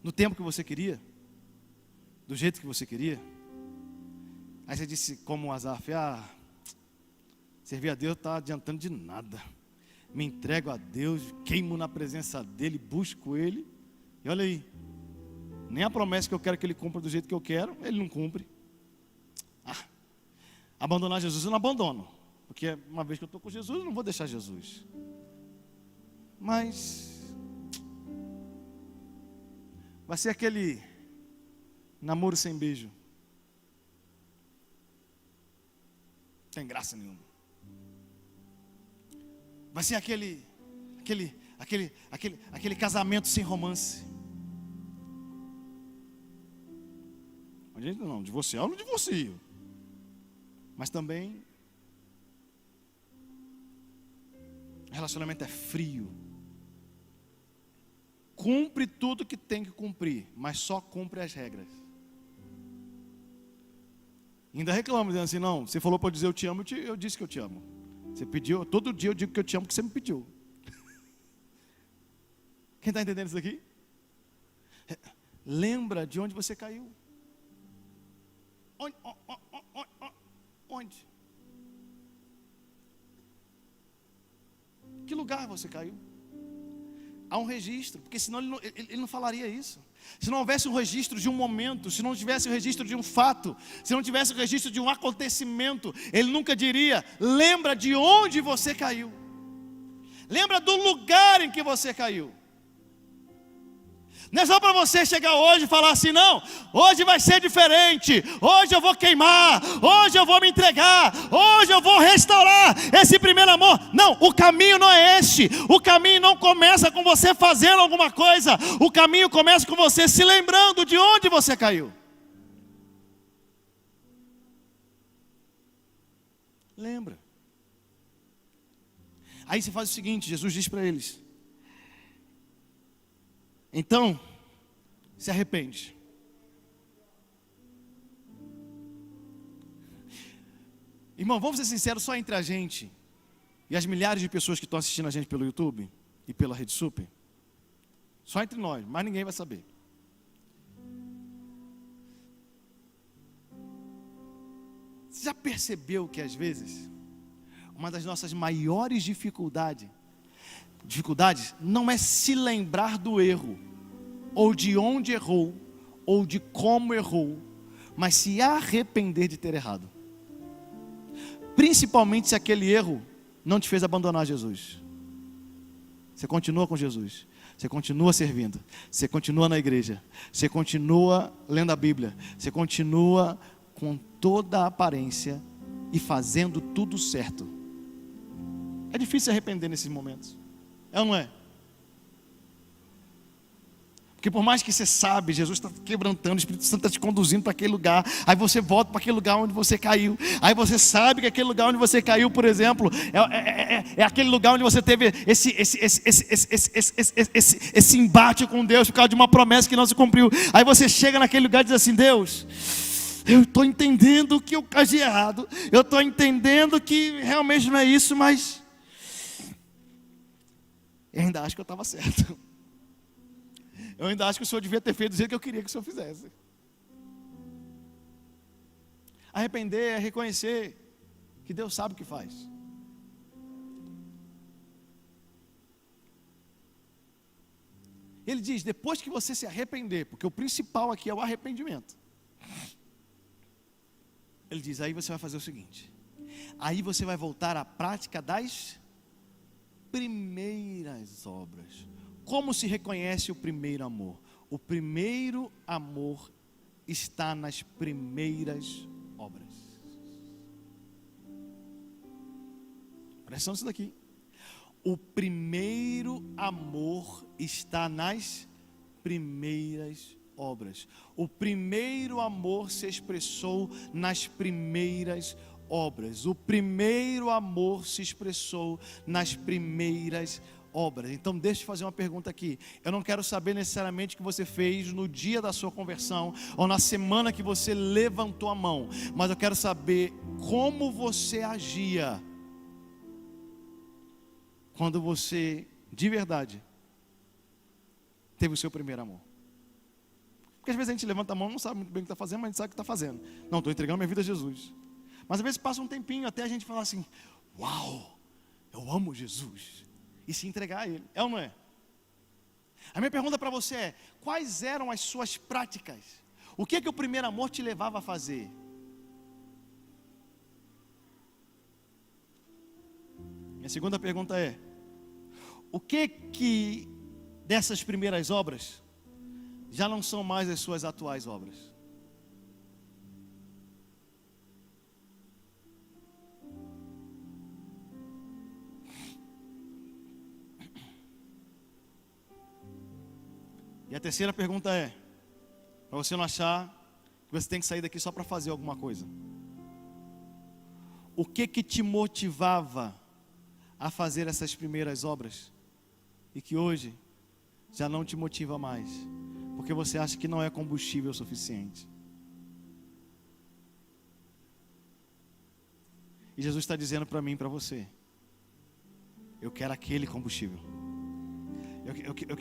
No tempo que você queria? Do jeito que você queria? Aí você disse como Asaf: servir a Deus está adiantando de nada. Me entrego a Deus, queimo na presença dEle, busco Ele. E olha aí, nem a promessa que eu quero que Ele cumpra do jeito que eu quero, Ele não cumpre. Abandonar Jesus eu não abandono, porque uma vez que eu estou com Jesus, eu não vou deixar Jesus. Mas vai ser aquele namoro sem beijo. Não tem graça nenhuma. Vai ser aquele casamento sem romance. A gente não, divorciar eu não divorcio. Mas também o relacionamento é frio. Cumpre tudo que tem que cumprir, mas só cumpre as regras. Ainda reclama, dizendo assim: não, você falou para eu dizer eu te amo, eu disse que eu te amo. Você pediu, todo dia eu digo que eu te amo porque você me pediu. Quem está entendendo isso aqui? Lembra de onde você caiu. Onde? Que lugar você caiu? Há um registro, porque senão ele não falaria isso. Se não houvesse um registro de um momento, se não tivesse o registro de um fato, se não tivesse o registro de um acontecimento, ele nunca diria: lembra de onde você caiu. Lembra do lugar em que você caiu. Não é só para você chegar hoje e falar assim: não, hoje vai ser diferente, hoje eu vou queimar, hoje eu vou me entregar, hoje eu vou restaurar esse primeiro amor. Não, o caminho não é este. O caminho não começa com você fazendo alguma coisa. O caminho começa com você se lembrando de onde você caiu. Lembra. Aí você faz o seguinte: Jesus diz para eles: então, se arrepende. Irmão, vamos ser sinceros, só entre a gente e as milhares de pessoas que estão assistindo a gente pelo YouTube e pela Rede Super. Só entre nós, mas ninguém vai saber. Você já percebeu que às vezes uma das nossas maiores dificuldades não é se lembrar do erro, ou de onde errou, ou de como errou, mas se arrepender de ter errado. Principalmente se aquele erro não te fez abandonar Jesus. Você continua com Jesus, você continua servindo, você continua na igreja, você continua lendo a Bíblia, você continua com toda a aparência e fazendo tudo certo. É difícil se arrepender nesses momentos. É ou não é? Porque por mais que você sabe, Jesus está quebrantando, o Espírito Santo está te conduzindo para aquele lugar, aí você volta para aquele lugar onde você caiu, aí você sabe que aquele lugar onde você caiu, por exemplo, é aquele lugar onde você teve esse embate com Deus, por causa de uma promessa que não se cumpriu. Aí você chega naquele lugar e diz assim: Deus, eu estou entendendo que eu agi errado, eu estou entendendo que realmente não é isso, mas eu ainda acho que eu estava certo. Eu ainda acho que o Senhor devia ter feito do jeito que eu queria que o Senhor fizesse. Arrepender é reconhecer que Deus sabe o que faz. Ele diz, depois que você se arrepender, porque o principal aqui é o arrependimento. Ele diz, aí você vai fazer o seguinte. Aí você vai voltar à prática das primeiras obras. Como se reconhece o primeiro amor? O primeiro amor está nas primeiras obras. Presta atenção nisso daqui. O primeiro amor está nas primeiras obras. O primeiro amor se expressou nas primeiras obras. O primeiro amor se expressou nas primeiras obras. Então deixa eu fazer uma pergunta aqui. Eu não quero saber necessariamente o que você fez no dia da sua conversão ou na semana que você levantou a mão, mas eu quero saber como você agia quando você de verdade teve o seu primeiro amor. Porque às vezes a gente levanta a mão, não sabe muito bem o que está fazendo, mas a gente sabe o que está fazendo. Não, estou entregando minha vida a Jesus. Mas às vezes passa um tempinho até a gente falar assim: uau, eu amo Jesus. E se entregar a Ele, é ou não é? A minha pergunta para você é: quais eram as suas práticas? O que o primeiro amor te levava a fazer? Minha segunda pergunta é: o que dessas primeiras obras já não são mais as suas atuais obras? E a terceira pergunta é, para você não achar que você tem que sair daqui só para fazer alguma coisa. O que te motivava a fazer essas primeiras obras e que hoje já não te motiva mais, porque você acha que não é combustível suficiente? E Jesus está dizendo para mim e para você: eu quero aquele combustível,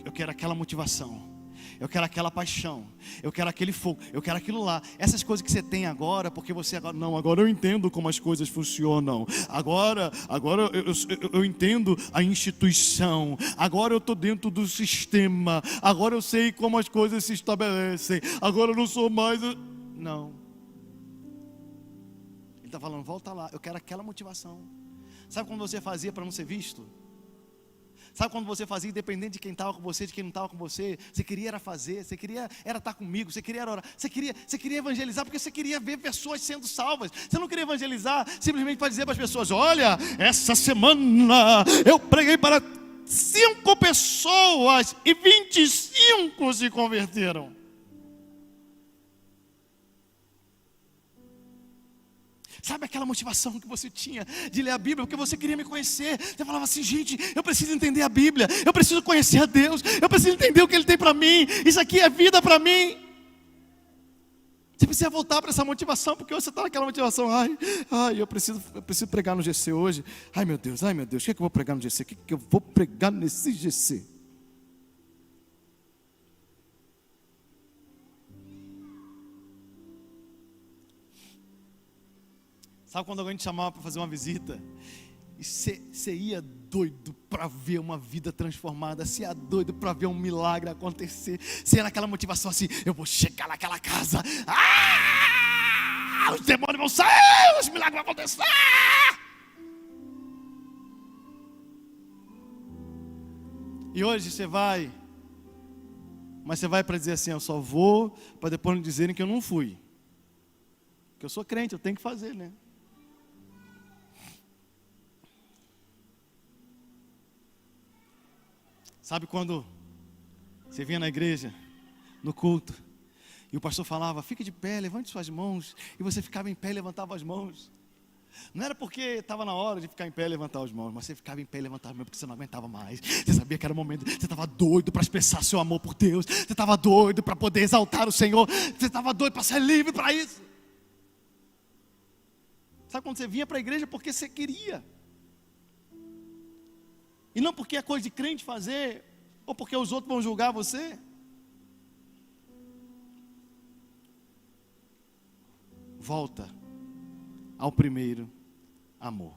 eu quero aquela motivação, eu quero aquela paixão, eu quero aquele fogo, eu quero aquilo lá. Essas coisas que você tem agora, porque você agora, não, agora eu entendo como as coisas funcionam, agora eu entendo a instituição, agora eu estou dentro do sistema, agora eu sei como as coisas se estabelecem, agora eu não sou mais... Não. Ele está falando, volta lá, eu quero aquela motivação. Sabe quando você fazia para não ser visto? Sabe quando você fazia independente de quem estava com você, de quem não estava com você? Você queria era fazer, você queria era estar comigo, você queria era orar, você queria evangelizar porque você queria ver pessoas sendo salvas. Você não queria evangelizar simplesmente para dizer para as pessoas: olha, essa semana eu preguei para 5 pessoas e 25 se converteram. Sabe aquela motivação que você tinha de ler a Bíblia, porque você queria me conhecer? Você falava assim: gente, eu preciso entender a Bíblia, eu preciso conhecer a Deus, eu preciso entender o que Ele tem para mim, isso aqui é vida para mim. Você precisa voltar para essa motivação, porque você está naquela motivação: eu preciso pregar no GC hoje. Ai meu Deus, o que é que eu vou pregar no GC? O que é que eu vou pregar nesse GC? Sabe quando alguém te chamava para fazer uma visita e você ia doido para ver uma vida transformada, você ia doido para ver um milagre acontecer, você ia naquela motivação assim: eu vou chegar naquela casa, os demônios vão sair, os milagres vão acontecer. E hoje você vai, mas você vai para dizer assim: eu só vou para depois não dizerem que eu não fui, porque eu sou crente, eu tenho que fazer, né? Sabe quando você vinha na igreja, no culto, e o pastor falava, fique de pé, levante suas mãos, e você ficava em pé e levantava as mãos. Não era porque estava na hora de ficar em pé e levantar as mãos, mas você ficava em pé e levantava as mãos porque você não aguentava mais. Você sabia que era o momento, você estava doido para expressar seu amor por Deus, você estava doido para poder exaltar o Senhor, você estava doido para ser livre para isso. Sabe quando você vinha para a igreja porque você queria, e não porque é coisa de crente fazer, ou porque os outros vão julgar você. Volta ao primeiro amor.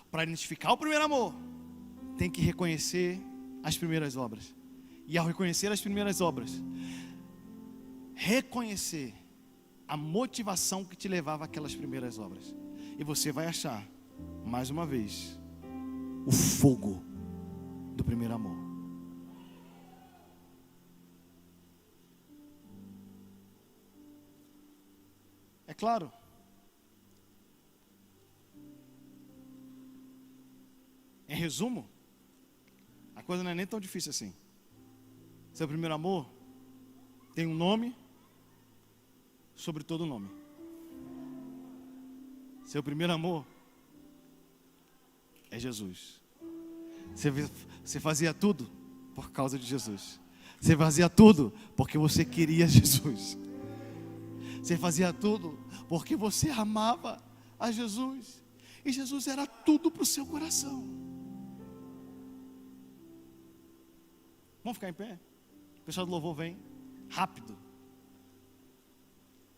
Para identificar o primeiro amor, tem que reconhecer as primeiras obras. E ao reconhecer as primeiras obras, reconhecer a motivação que te levava àquelas primeiras obras. E você vai achar, mais uma vez, o fogo do primeiro amor. É claro, em resumo, a coisa não é nem tão difícil assim. Seu primeiro amor tem um nome sobre todo nome. Seu primeiro amor é Jesus. Você fazia tudo por causa de Jesus. Você fazia tudo porque você queria Jesus. Você fazia tudo porque você amava a Jesus. E Jesus era tudo para o seu coração. Vamos ficar em pé? O pessoal do louvor vem. Rápido.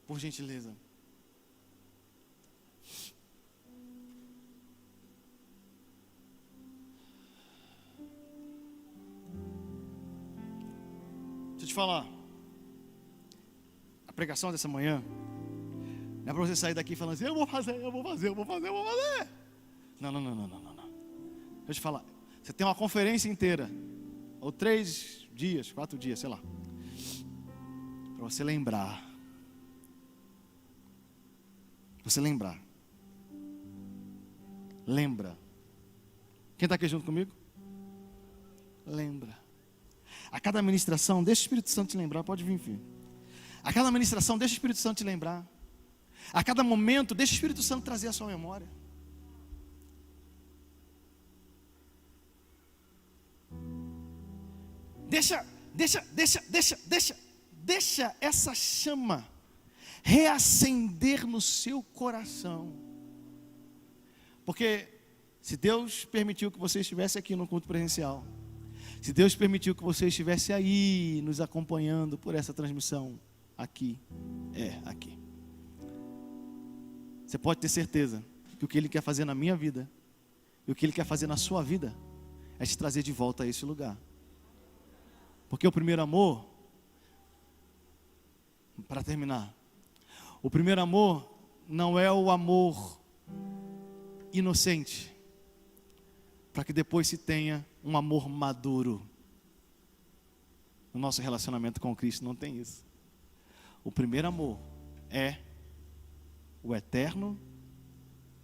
Por gentileza. Deixa eu te falar. A pregação dessa manhã não é para você sair daqui falando assim, eu vou fazer. Não. Deixa eu te falar. Você tem uma conferência inteira, ou 3 dias, 4 dias, sei lá, para você lembrar. Você lembrar. Lembra. Quem está aqui junto comigo? Lembra. A cada ministração, deixa o Espírito Santo te lembrar, pode vir, filho. A cada ministração, deixa o Espírito Santo te lembrar. A cada momento, deixa o Espírito Santo trazer a sua memória. Deixa essa chama reacender no seu coração. Porque se Deus permitiu que você estivesse aqui no culto presencial, se Deus permitiu que você estivesse aí nos acompanhando por essa transmissão, aqui, aqui, você pode ter certeza que o que Ele quer fazer na minha vida e o que Ele quer fazer na sua vida é te trazer de volta a esse lugar. Porque o primeiro amor, para terminar, o primeiro amor não é o amor inocente, para que depois se tenha um amor maduro. O nosso relacionamento com Cristo não tem isso. O primeiro amor é o eterno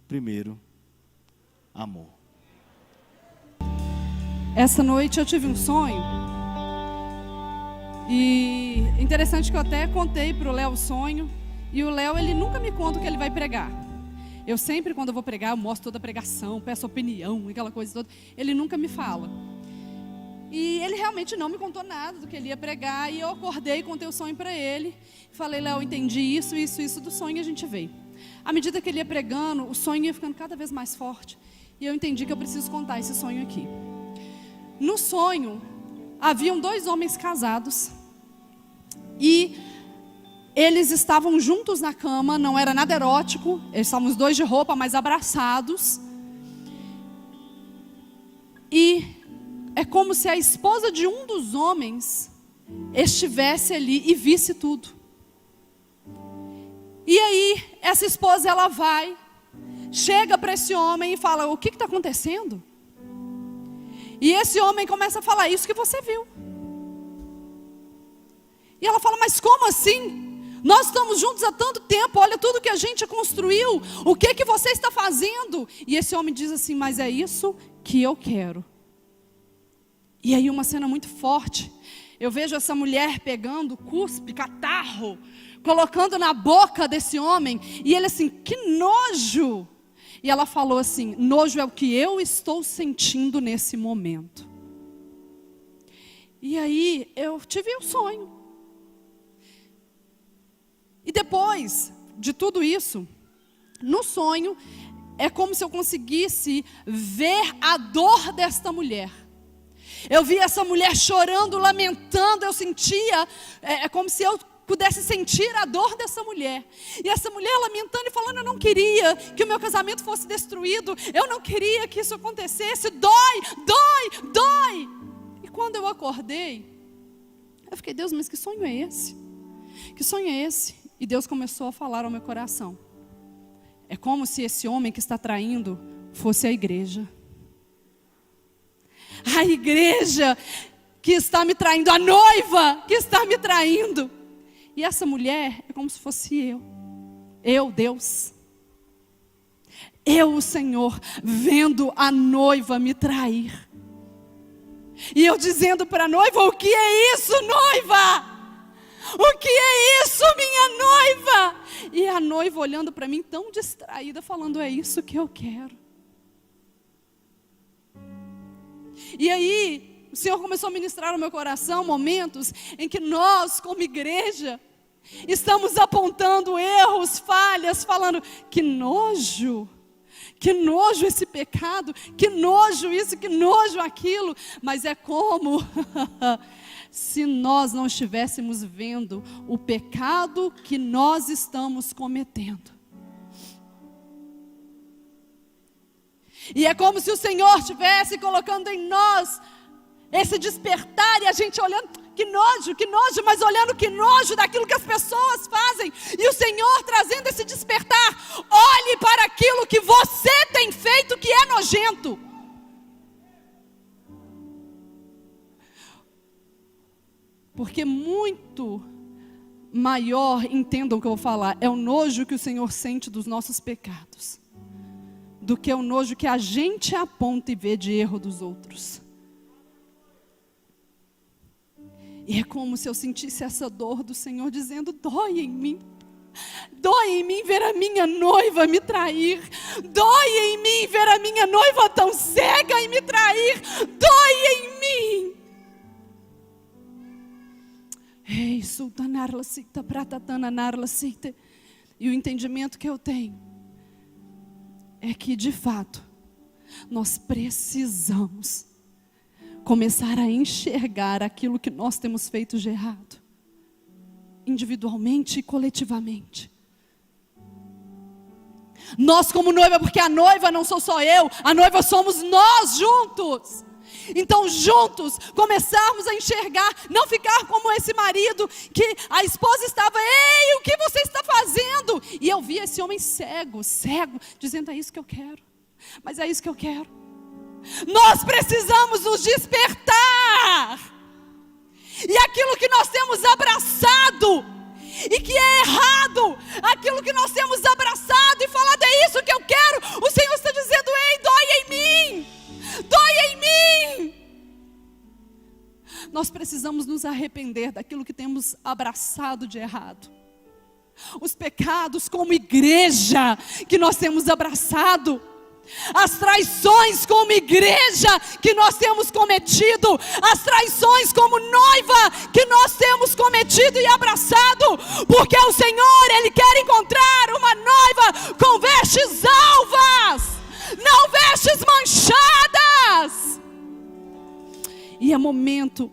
primeiro amor. Essa noite eu tive um sonho. E interessante que eu até contei para o Léo o sonho. E o Léo, ele nunca me conta o que ele vai pregar. Eu sempre, quando eu vou pregar, eu mostro toda a pregação, peço opinião, aquela coisa toda. Ele nunca me fala. E ele realmente não me contou nada do que ele ia pregar. E eu acordei, contei o sonho para ele. Falei, Léo, entendi isso do sonho, e a gente veio. À medida que ele ia pregando, o sonho ia ficando cada vez mais forte. E eu entendi que eu preciso contar esse sonho aqui. No sonho, haviam 2 homens casados. E eles estavam juntos na cama, não era nada erótico. Eles estavam os 2 de roupa, mas abraçados. E é como se a esposa de um dos homens estivesse ali e visse tudo. E aí, essa esposa, ela vai, chega para esse homem e fala, o que está acontecendo? E esse homem começa a falar, isso que você viu. E ela fala, mas como assim? Nós estamos juntos há tanto tempo, olha tudo que a gente construiu, o que você está fazendo? E esse homem diz assim, mas é isso que eu quero. E aí uma cena muito forte. Eu vejo essa mulher pegando cuspe, catarro, colocando na boca desse homem. E ele assim, que nojo. E ela falou assim, nojo é o que eu estou sentindo nesse momento. E aí eu tive um sonho. E depois de tudo isso, no sonho, é como se eu conseguisse ver a dor desta mulher. Eu vi essa mulher chorando, lamentando, eu sentia, é como se eu pudesse sentir a dor dessa mulher. E essa mulher lamentando e falando, eu não queria que o meu casamento fosse destruído, eu não queria que isso acontecesse, dói, dói, dói. E quando eu acordei, eu fiquei, Deus, mas que sonho é esse? Que sonho é esse? E Deus começou a falar ao meu coração. É como se esse homem que está traindo fosse a igreja. A igreja que está me traindo, a noiva que está me traindo. E essa mulher é como se fosse eu, Deus. Eu, o Senhor, vendo a noiva me trair. E eu dizendo para a noiva, o que é isso, noiva? O que é isso, minha noiva? E a noiva olhando para mim tão distraída, falando, é isso que eu quero. E aí, o Senhor começou a ministrar no meu coração momentos em que nós, como igreja, estamos apontando erros, falhas, falando, que nojo esse pecado, que nojo isso, que nojo aquilo. Mas é como se nós não estivéssemos vendo o pecado que nós estamos cometendo. E é como se o Senhor estivesse colocando em nós esse despertar e a gente olhando, que nojo, mas olhando que nojo daquilo que as pessoas fazem. E o Senhor trazendo esse despertar, olhe para aquilo que você tem feito que é nojento. Porque muito maior, entendam o que eu vou falar, é o nojo que o Senhor sente dos nossos pecados, do que o nojo que a gente aponta e vê de erro dos outros. E é como se eu sentisse essa dor do Senhor dizendo, dói em mim ver a minha noiva me trair, dói em mim ver a minha noiva tão cega e me trair, dói em mim. Ei, sultanar cita, pratatanar cita. E o entendimento que eu tenho é que, de fato, nós precisamos começar a enxergar aquilo que nós temos feito de errado, individualmente e coletivamente. Nós como noiva, porque a noiva não sou só eu, a noiva somos nós juntos. Então juntos começarmos a enxergar, não ficar como esse marido que a esposa estava, ei, o que você está fazendo? E eu vi esse homem cego, dizendo, é isso que eu quero, mas é isso que eu quero. Nós precisamos nos despertar. E aquilo que nós temos abraçado e que é errado, aquilo que nós temos abraçado e falado, é isso que eu quero, o Senhor está dizendo, ei, dói em mim, dói em mim. Nós precisamos nos arrepender daquilo que temos abraçado de errado. Os pecados como igreja que nós temos abraçado, as traições como igreja que nós temos cometido, as traições como noiva que nós temos cometido e abraçado, porque o Senhor, Ele quer encontrar uma noiva com vestes alvas, não vestes manchadas. E é momento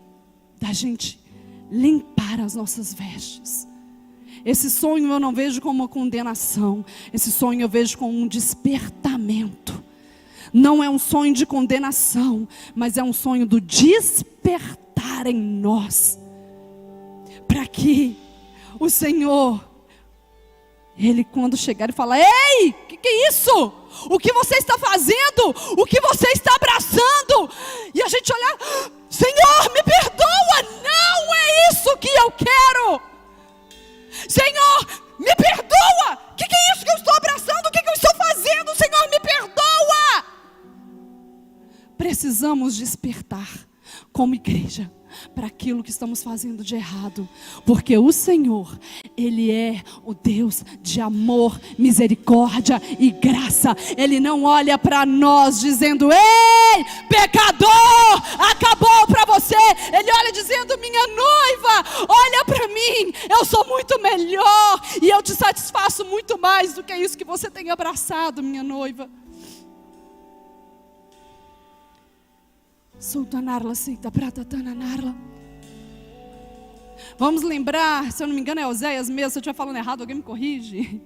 da gente limpar as nossas vestes. Esse sonho eu não vejo como uma condenação. Esse sonho eu vejo como um despertamento. Não é um sonho de condenação, mas é um sonho do despertar em nós. Para que o Senhor, Ele quando chegar e falar, ei, que é isso? O que você está fazendo? O que você está abraçando? E a gente olhar, Senhor, me perdoa, não é isso que eu quero. Senhor, me perdoa. O que é isso que eu estou abraçando? O que eu estou fazendo? Senhor, me perdoa. Precisamos despertar como igreja, para aquilo que estamos fazendo de errado, porque o Senhor, Ele é o Deus de amor, misericórdia e graça. Ele não olha para nós dizendo: ei, pecador, acabou para você. Ele olha dizendo: minha noiva, olha para mim, eu sou muito melhor e eu te satisfaço muito mais do que isso que você tem abraçado, minha noiva. Sultanarla, Sita Prata Tananarla. Vamos lembrar, se eu não me engano é Oséias mesmo, se eu estiver falando errado, alguém me corrige.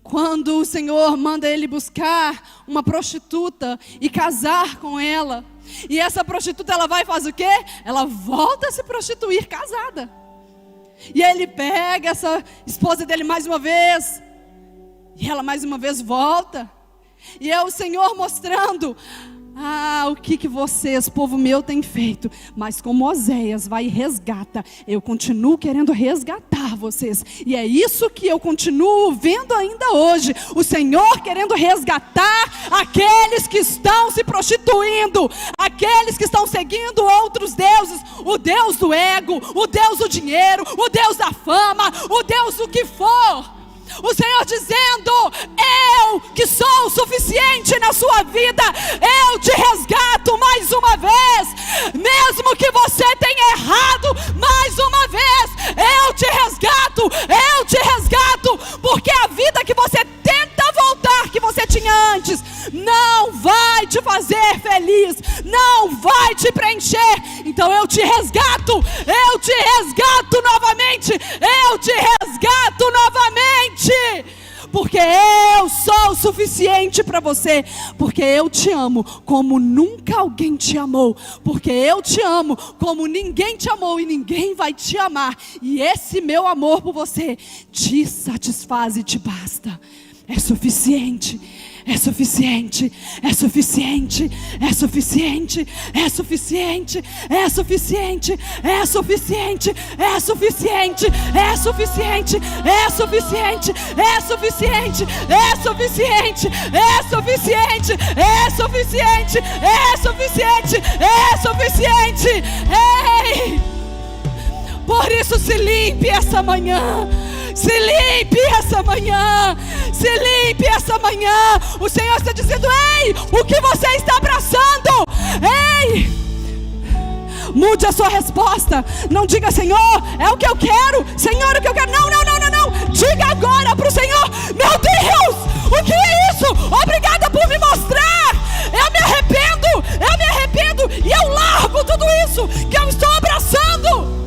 Quando o Senhor manda ele buscar uma prostituta e casar com ela. E essa prostituta, ela vai e faz o quê? Ela volta a se prostituir casada. E ele pega essa esposa dele mais uma vez. E ela mais uma vez volta. E é o Senhor mostrando: o que vocês, povo meu, tem feito. Mas como Oséias vai e resgata, eu continuo querendo resgatar vocês. E é isso que eu continuo vendo ainda hoje. O Senhor querendo resgatar aqueles que estão se prostituindo, aqueles que estão seguindo outros deuses. O Deus do ego, o Deus do dinheiro, o Deus da fama, o Deus do que for. O Senhor dizendo: eu que sou o suficiente na sua vida, eu te resgato mais uma vez. Mesmo que você tenha errado mais uma vez, eu te resgato, porque a vida que você tenta voltar, que você tinha antes, não vai te fazer feliz, não vai te preencher. Então eu te resgato novamente, porque eu sou o suficiente para você, porque eu te amo como nunca alguém te amou, porque eu te amo como ninguém te amou e ninguém vai te amar, e esse meu amor por você te satisfaz e te basta. É suficiente. É suficiente, é suficiente, é suficiente, é suficiente, é suficiente, é suficiente, é suficiente, é suficiente, é suficiente, é suficiente, é suficiente, é suficiente, é suficiente, é suficiente, é suficiente. Ei! Por isso se limpe essa manhã. Se limpe essa manhã. Se limpe essa manhã. O Senhor está dizendo: ei, o que você está abraçando? Ei, mude a sua resposta. Não diga: Senhor, é o que eu quero. Senhor, o que eu quero. Não. Diga agora para o Senhor: meu Deus, o que é isso? Obrigada por me mostrar. Eu me arrependo e eu largo tudo isso que eu estou abraçando.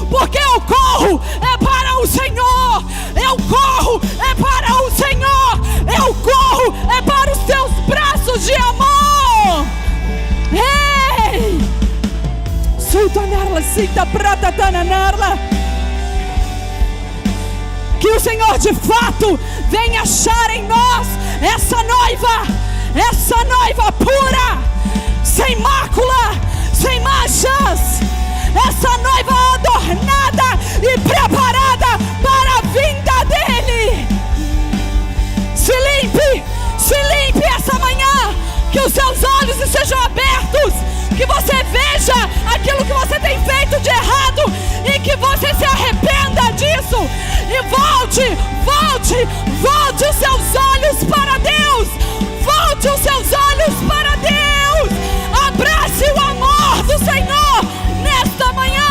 Porque eu corro é para o Senhor. Eu corro é para o Senhor. Eu corro é para os teus braços de amor. Ei! Sultanarla, Sita Prata Tananarla. Que o Senhor de fato venha achar em nós essa noiva pura, sem mácula, sem manchas. Essa noiva adornada e preparada para a vinda dele. Se limpe essa manhã. Que os seus olhos estejam abertos. Que você veja aquilo que você tem feito de errado e que você se arrependa disso. E volte os seus olhos para Deus. Volte os seus olhos para Deus. Abrace o amor do Senhor nesta manhã.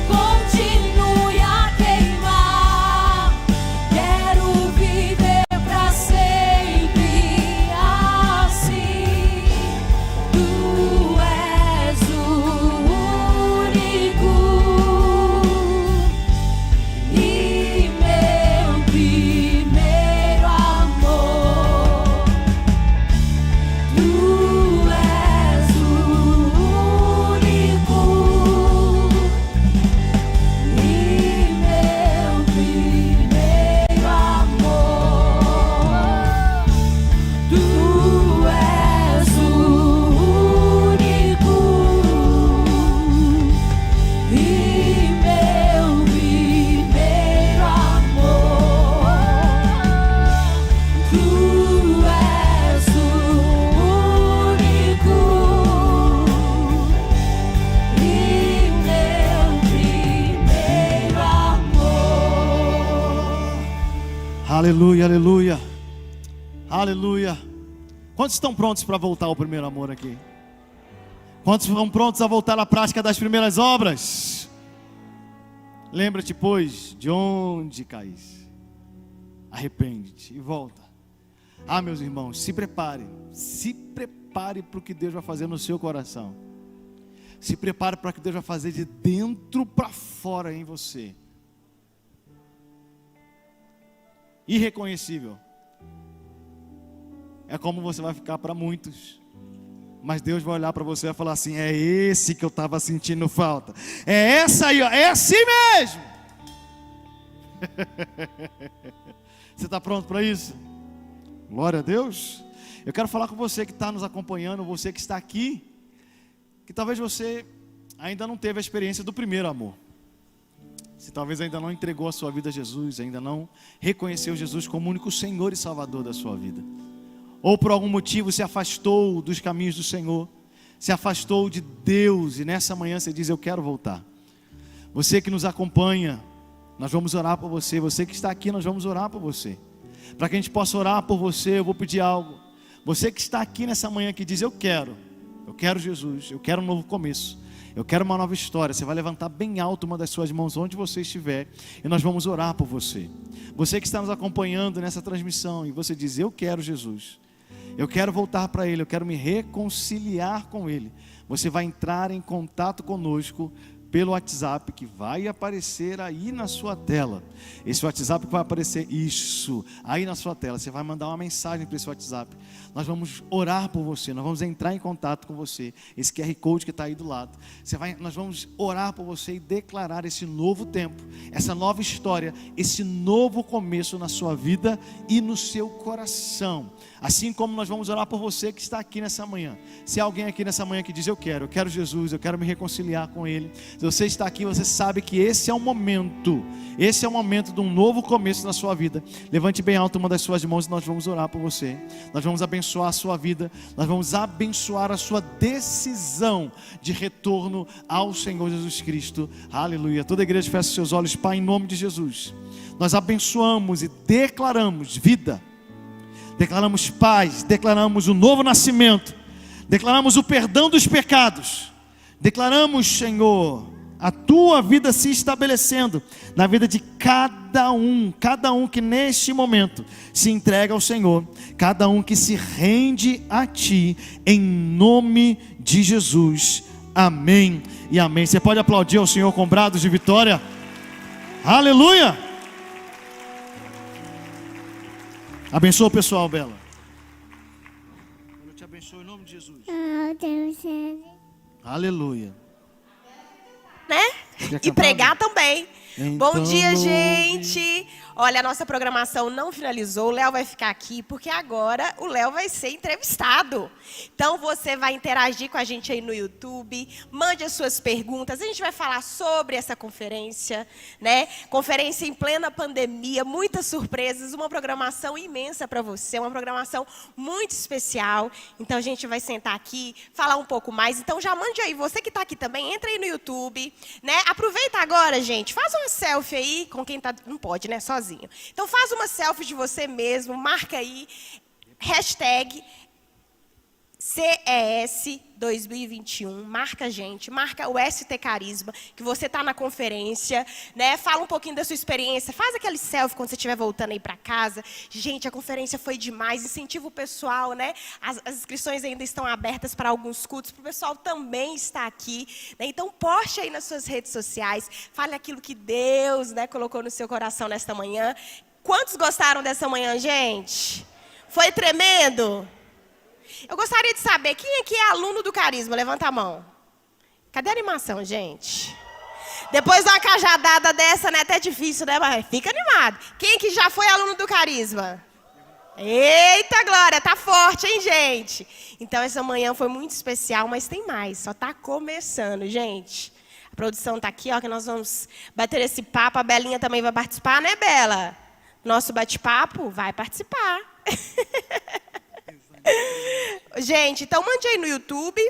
Continue Aleluia, aleluia. Aleluia. Quantos estão prontos para voltar ao primeiro amor aqui? Quantos estão prontos a voltar à prática das primeiras obras? Lembra-te, pois, de onde caís. Arrepende-te e volta. Meus irmãos, se prepare para o que Deus vai fazer no seu coração. Se prepare para o que Deus vai fazer de dentro para fora em você. Irreconhecível. É como você vai ficar para muitos. Mas Deus vai olhar para você e vai falar assim: é esse que eu estava sentindo falta. É essa aí, ó, é assim mesmo. Você está pronto para isso? Glória a Deus. Eu quero falar com você que está nos acompanhando, você que está aqui, que talvez você ainda não teve a experiência do primeiro amor. Se talvez ainda não entregou a sua vida a Jesus, ainda não reconheceu Jesus como único Senhor e Salvador da sua vida. Ou por algum motivo se afastou dos caminhos do Senhor, se afastou de Deus, e nessa manhã você diz: eu quero voltar. Você que nos acompanha, nós vamos orar por você. Você que está aqui, nós vamos orar por você. Para que a gente possa orar por você, eu vou pedir algo. Você que está aqui nessa manhã que diz: eu quero Jesus, eu quero um novo começo, eu quero uma nova história. Você vai levantar bem alto uma das suas mãos onde você estiver e nós vamos orar por você. Você que está nos acompanhando nessa transmissão e você diz: eu quero Jesus, eu quero voltar para Ele, eu quero me reconciliar com Ele. Você vai entrar em contato conosco pelo WhatsApp que vai aparecer aí na sua tela. Esse WhatsApp que vai aparecer, isso, aí na sua tela. Você vai mandar uma mensagem para esse WhatsApp. Nós vamos orar por você, nós vamos entrar em contato com você. Esse QR Code que está aí do lado. Nós vamos orar por você e declarar esse novo tempo, essa nova história, esse novo começo na sua vida e no seu coração. Assim como nós vamos orar por você que está aqui nessa manhã. Se há alguém aqui nessa manhã que diz: eu quero Jesus, eu quero me reconciliar com Ele. Se você está aqui, você sabe que esse é o momento de um novo começo na sua vida. Levante bem alto uma das suas mãos e nós vamos orar por você. Nós vamos abençoar a sua vida, nós vamos abençoar a sua decisão de retorno ao Senhor Jesus Cristo. Aleluia. Toda a igreja fecha seus olhos. Pai, em nome de Jesus, nós abençoamos e declaramos vida, declaramos paz, declaramos o novo nascimento, declaramos o perdão dos pecados, declaramos, Senhor, a tua vida se estabelecendo na vida de cada um que neste momento se entrega ao Senhor, cada um que se rende a Ti, em nome de Jesus, amém e amém. Você pode aplaudir ao Senhor com brados de vitória? Aleluia! Abençoa o pessoal, Bela. Eu te abençoo em nome de Jesus. Aleluia. Né? E pregar também. Então, bom dia, gente. Olha, a nossa programação não finalizou. O Léo vai ficar aqui, porque agora o Léo vai ser entrevistado. Então, você vai interagir com a gente aí no YouTube. Mande as suas perguntas. A gente vai falar sobre essa conferência, né? Conferência em plena pandemia, muitas surpresas, uma programação imensa para você, uma programação muito especial. Então, a gente vai sentar aqui, falar um pouco mais. Então, já mande aí. Você que está aqui também, entra aí no YouTube, né? Aproveita agora, gente. Faz uma selfie aí com quem tá... Não pode, né? Sozinho. Então, faz uma selfie de você mesmo, marca aí, hashtag CES 2021, marca a gente, marca o ST Carisma, que você está na conferência, né? Fala um pouquinho da sua experiência, faz aquele selfie quando você estiver voltando aí para casa. Gente, a conferência foi demais, incentiva o pessoal, né? As inscrições ainda estão abertas para alguns cultos, para o pessoal também estar aqui, né? Então, poste aí nas suas redes sociais, fale aquilo que Deus, né, colocou no seu coração nesta manhã. Quantos gostaram dessa manhã, gente? Foi tremendo? Eu gostaria de saber, quem aqui é aluno do Carisma? Levanta a mão. Cadê a animação, gente? Depois de uma cajadada dessa, né? Até difícil, né? Mas fica animado. Quem aqui já foi aluno do Carisma? Eita, glória, tá forte, hein, gente? Então, essa manhã foi muito especial, mas tem mais. Só tá começando, gente. A produção tá aqui, ó, que nós vamos bater esse papo. A Belinha também vai participar, né, Bela? Nosso bate-papo vai participar. Gente, então mande aí no YouTube.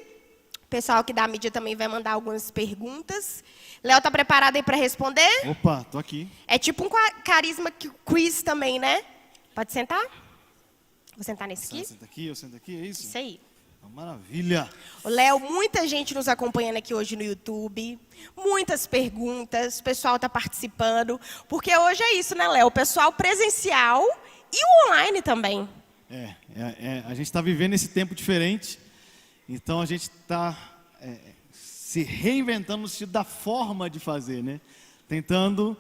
O pessoal aqui da mídia também vai mandar algumas perguntas. Léo, tá preparado aí para responder? Opa, tô aqui. É tipo um carisma quiz também, né? Pode sentar? Vou sentar nesse aqui? Senta aqui, eu sento aqui, é isso? Isso aí. Maravilha. O Léo, muita gente nos acompanhando aqui hoje no YouTube, muitas perguntas, o pessoal está participando, porque hoje é isso, né, Léo? O pessoal presencial e o online também. A gente está vivendo esse tempo diferente, então a gente está se reinventando no sentido da forma de fazer, né? Tentando,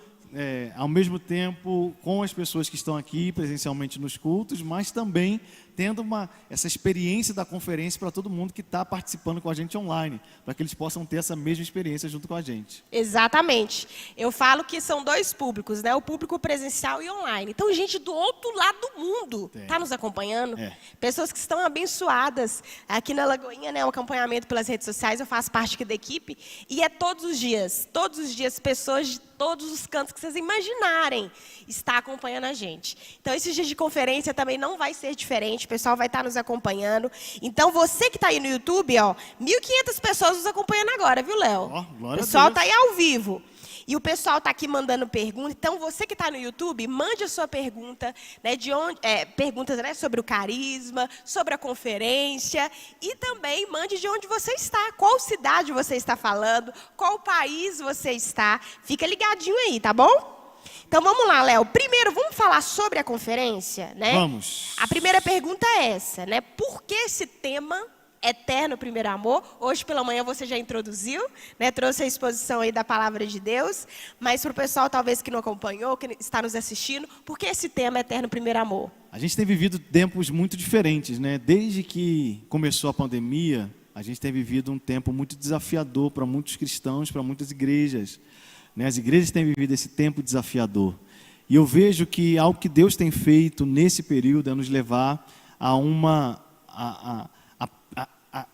ao mesmo tempo, com as pessoas que estão aqui presencialmente nos cultos, mas também tendo essa experiência da conferência para todo mundo que está participando com a gente online, para que eles possam ter essa mesma experiência junto com a gente. Exatamente. Eu falo que são dois públicos, né? O público presencial e online. Então, gente do outro lado do mundo está nos acompanhando. Pessoas que estão abençoadas. Aqui na Lagoinha, né? O acompanhamento pelas redes sociais, eu faço parte aqui da equipe. E é todos os dias, pessoas de todos os cantos que vocês imaginarem está acompanhando a gente. Então, esses dias de conferência também não vai ser diferente. O pessoal vai estar nos acompanhando. Então, você que está aí no YouTube, 1.500 pessoas nos acompanhando agora, viu, Léo? O pessoal está aí ao vivo. E o pessoal está aqui mandando perguntas. Então, você que está no YouTube, mande a sua pergunta, né, perguntas, né, sobre o carisma, sobre a conferência. E também mande de onde você está. Qual cidade você está falando, qual país você está. Fica ligadinho aí, tá bom? Então, vamos lá, Léo. Primeiro, vamos falar sobre a conferência, né? Vamos. A primeira pergunta é essa, né? Por que esse tema eterno primeiro amor? Hoje pela manhã você já introduziu, né? Trouxe a exposição aí da palavra de Deus. Mas para o pessoal talvez que não acompanhou, que está nos assistindo, por que esse tema eterno primeiro amor? A gente tem vivido tempos muito diferentes, né? Desde que começou a pandemia, a gente tem vivido um tempo muito desafiador para muitos cristãos, para muitas igrejas. As igrejas têm vivido esse tempo desafiador. E eu vejo que algo que Deus tem feito nesse período é nos levar a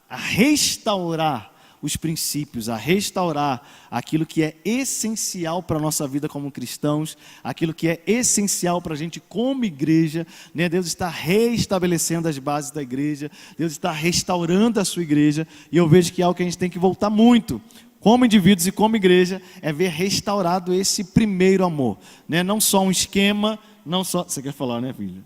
restaurar os princípios, a restaurar aquilo que é essencial para a nossa vida como cristãos, aquilo que é essencial para a gente como igreja, né? Deus está reestabelecendo as bases da igreja, Deus está restaurando a sua igreja, e eu vejo que é algo que a gente tem que voltar muito, como indivíduos e como igreja, é ver restaurado esse primeiro amor, né? Não só um esquema, não só... Você quer falar, né, filha?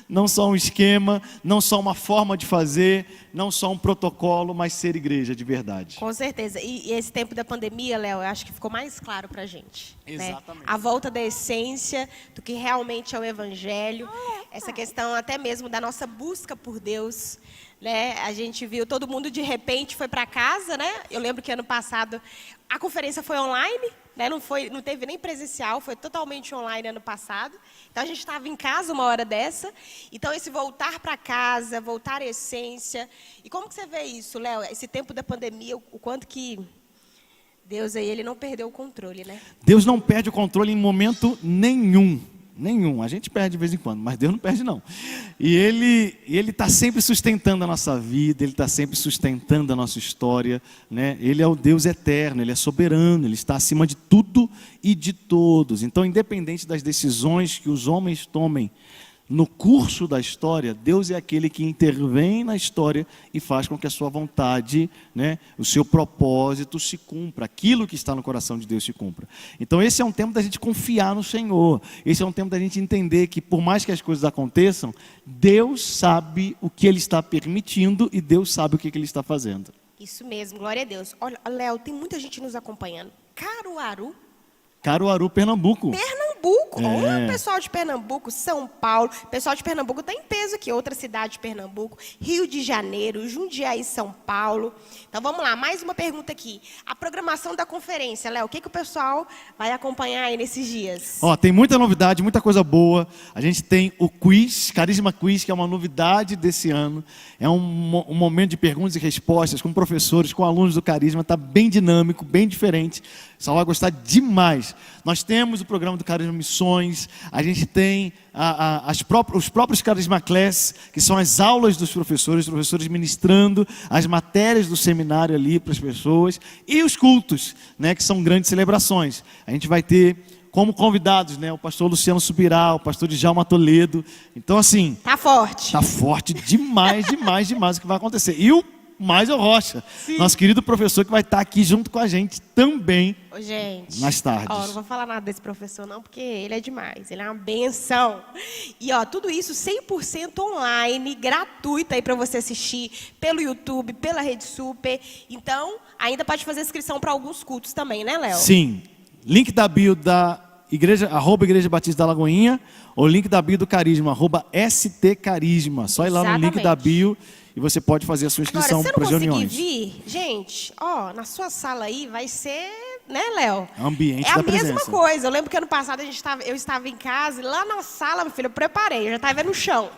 Não só um esquema, não só uma forma de fazer, não só um protocolo, mas ser igreja de verdade. Com certeza. E esse tempo da pandemia, Léo, eu acho que ficou mais claro para a gente. Exatamente. Né? A volta da essência, do que realmente é o Evangelho. Essa questão até mesmo da nossa busca por Deus. Né? A gente viu, todo mundo de repente foi para casa, né? Eu lembro que ano passado a conferência foi online, né? Não teve nem presencial, foi totalmente online ano passado. Então a gente estava em casa uma hora dessa. Então esse voltar para casa, voltar à essência. E como que você vê isso, Léo? Esse tempo da pandemia, o quanto que Deus aí, ele não perdeu o controle, né? Deus não perde o controle em momento nenhum. Nenhum, a gente perde de vez em quando, mas Deus não perde não. E Ele está sempre sustentando a nossa vida, Ele está sempre sustentando a nossa história, né? Ele é o Deus eterno, Ele é soberano, Ele está acima de tudo e de todos. Então, independente das decisões que os homens tomem no curso da história, Deus é aquele que intervém na história e faz com que a sua vontade, né, o seu propósito se cumpra, aquilo que está no coração de Deus se cumpra. Então esse é um tempo da gente confiar no Senhor, esse é um tempo da gente entender que por mais que as coisas aconteçam, Deus sabe o que Ele está permitindo e Deus sabe o que Ele está fazendo. Isso mesmo, glória a Deus. Olha, Léo, tem muita gente nos acompanhando. Caruaru, Pernambuco. Olha o pessoal de Pernambuco, São Paulo. O pessoal de Pernambuco está em peso aqui. Outra cidade de Pernambuco, Rio de Janeiro, Jundiaí, São Paulo. Então vamos lá, mais uma pergunta aqui. A programação da conferência, Léo, o que o pessoal vai acompanhar aí nesses dias? Tem muita novidade, muita coisa boa. A gente tem o quiz, Carisma Quiz, que é uma novidade desse ano. É um momento de perguntas e respostas com professores, com alunos do Carisma. Está bem dinâmico, bem diferente. O pessoal vai gostar demais. Nós temos o programa do Carisma Missões, a gente tem os próprios Carisma Class, que são as aulas dos professores, os professores ministrando as matérias do seminário ali para as pessoas, e os cultos, né, que são grandes celebrações. A gente vai ter como convidados, né, o pastor Luciano Subirá, o pastor Djalma Toledo. Então, assim... Tá forte. Tá forte demais, demais, demais o que vai acontecer. E o Maisel Rocha, nosso querido professor que vai estar aqui junto com a gente também. Ô, gente, mais tarde. Ó, não vou falar nada desse professor não, porque ele é demais, ele é uma benção. E ó, tudo isso 100% online, gratuito aí para você assistir pelo YouTube, pela Rede Super. Então, ainda pode fazer inscrição para alguns cultos também, né, Léo? Sim. Link da bio da igreja, @Igreja Batista da Lagoinha, ou link da bio do Carisma, @STCarisma. Só ir lá no link da bio e você pode fazer a sua inscrição para as reuniões. Agora, se não conseguir vir, gente, ó, na sua sala aí vai ser, né, Léo? Ambiente é da a mesma presença. coisa. Eu lembro que ano passado eu estava em casa e lá na sala, meu filho, eu preparei, eu já estava vendo no chão.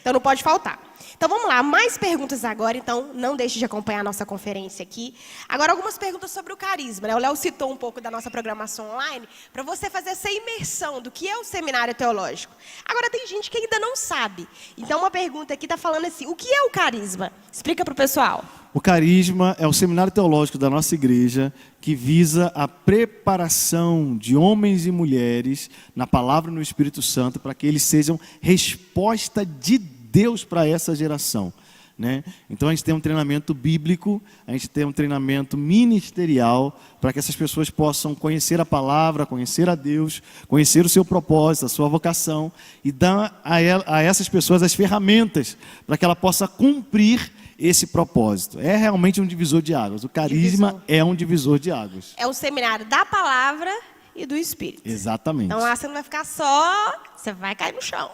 Então não pode faltar. Então vamos lá, mais perguntas agora, então não deixe de acompanhar a nossa conferência aqui. Agora algumas perguntas sobre o carisma, né? O Léo citou um pouco da nossa programação online para você fazer essa imersão do que é o seminário teológico. Agora tem gente que ainda não sabe. Então uma pergunta aqui está falando assim, o que é o carisma? Explica para o pessoal. O Carisma é o seminário teológico da nossa igreja que visa a preparação de homens e mulheres na palavra e no Espírito Santo para que eles sejam resposta de Deus para essa geração, né? Então a gente tem um treinamento bíblico, a gente tem um treinamento ministerial para que essas pessoas possam conhecer a palavra, conhecer a Deus, conhecer o seu propósito, a sua vocação e dar a essas pessoas as ferramentas para que ela possa cumprir esse propósito. É realmente um divisor de águas. O Carisma é um divisor de águas. É um seminário da palavra e do Espírito. Exatamente. Então lá você não vai ficar só, você vai cair no chão.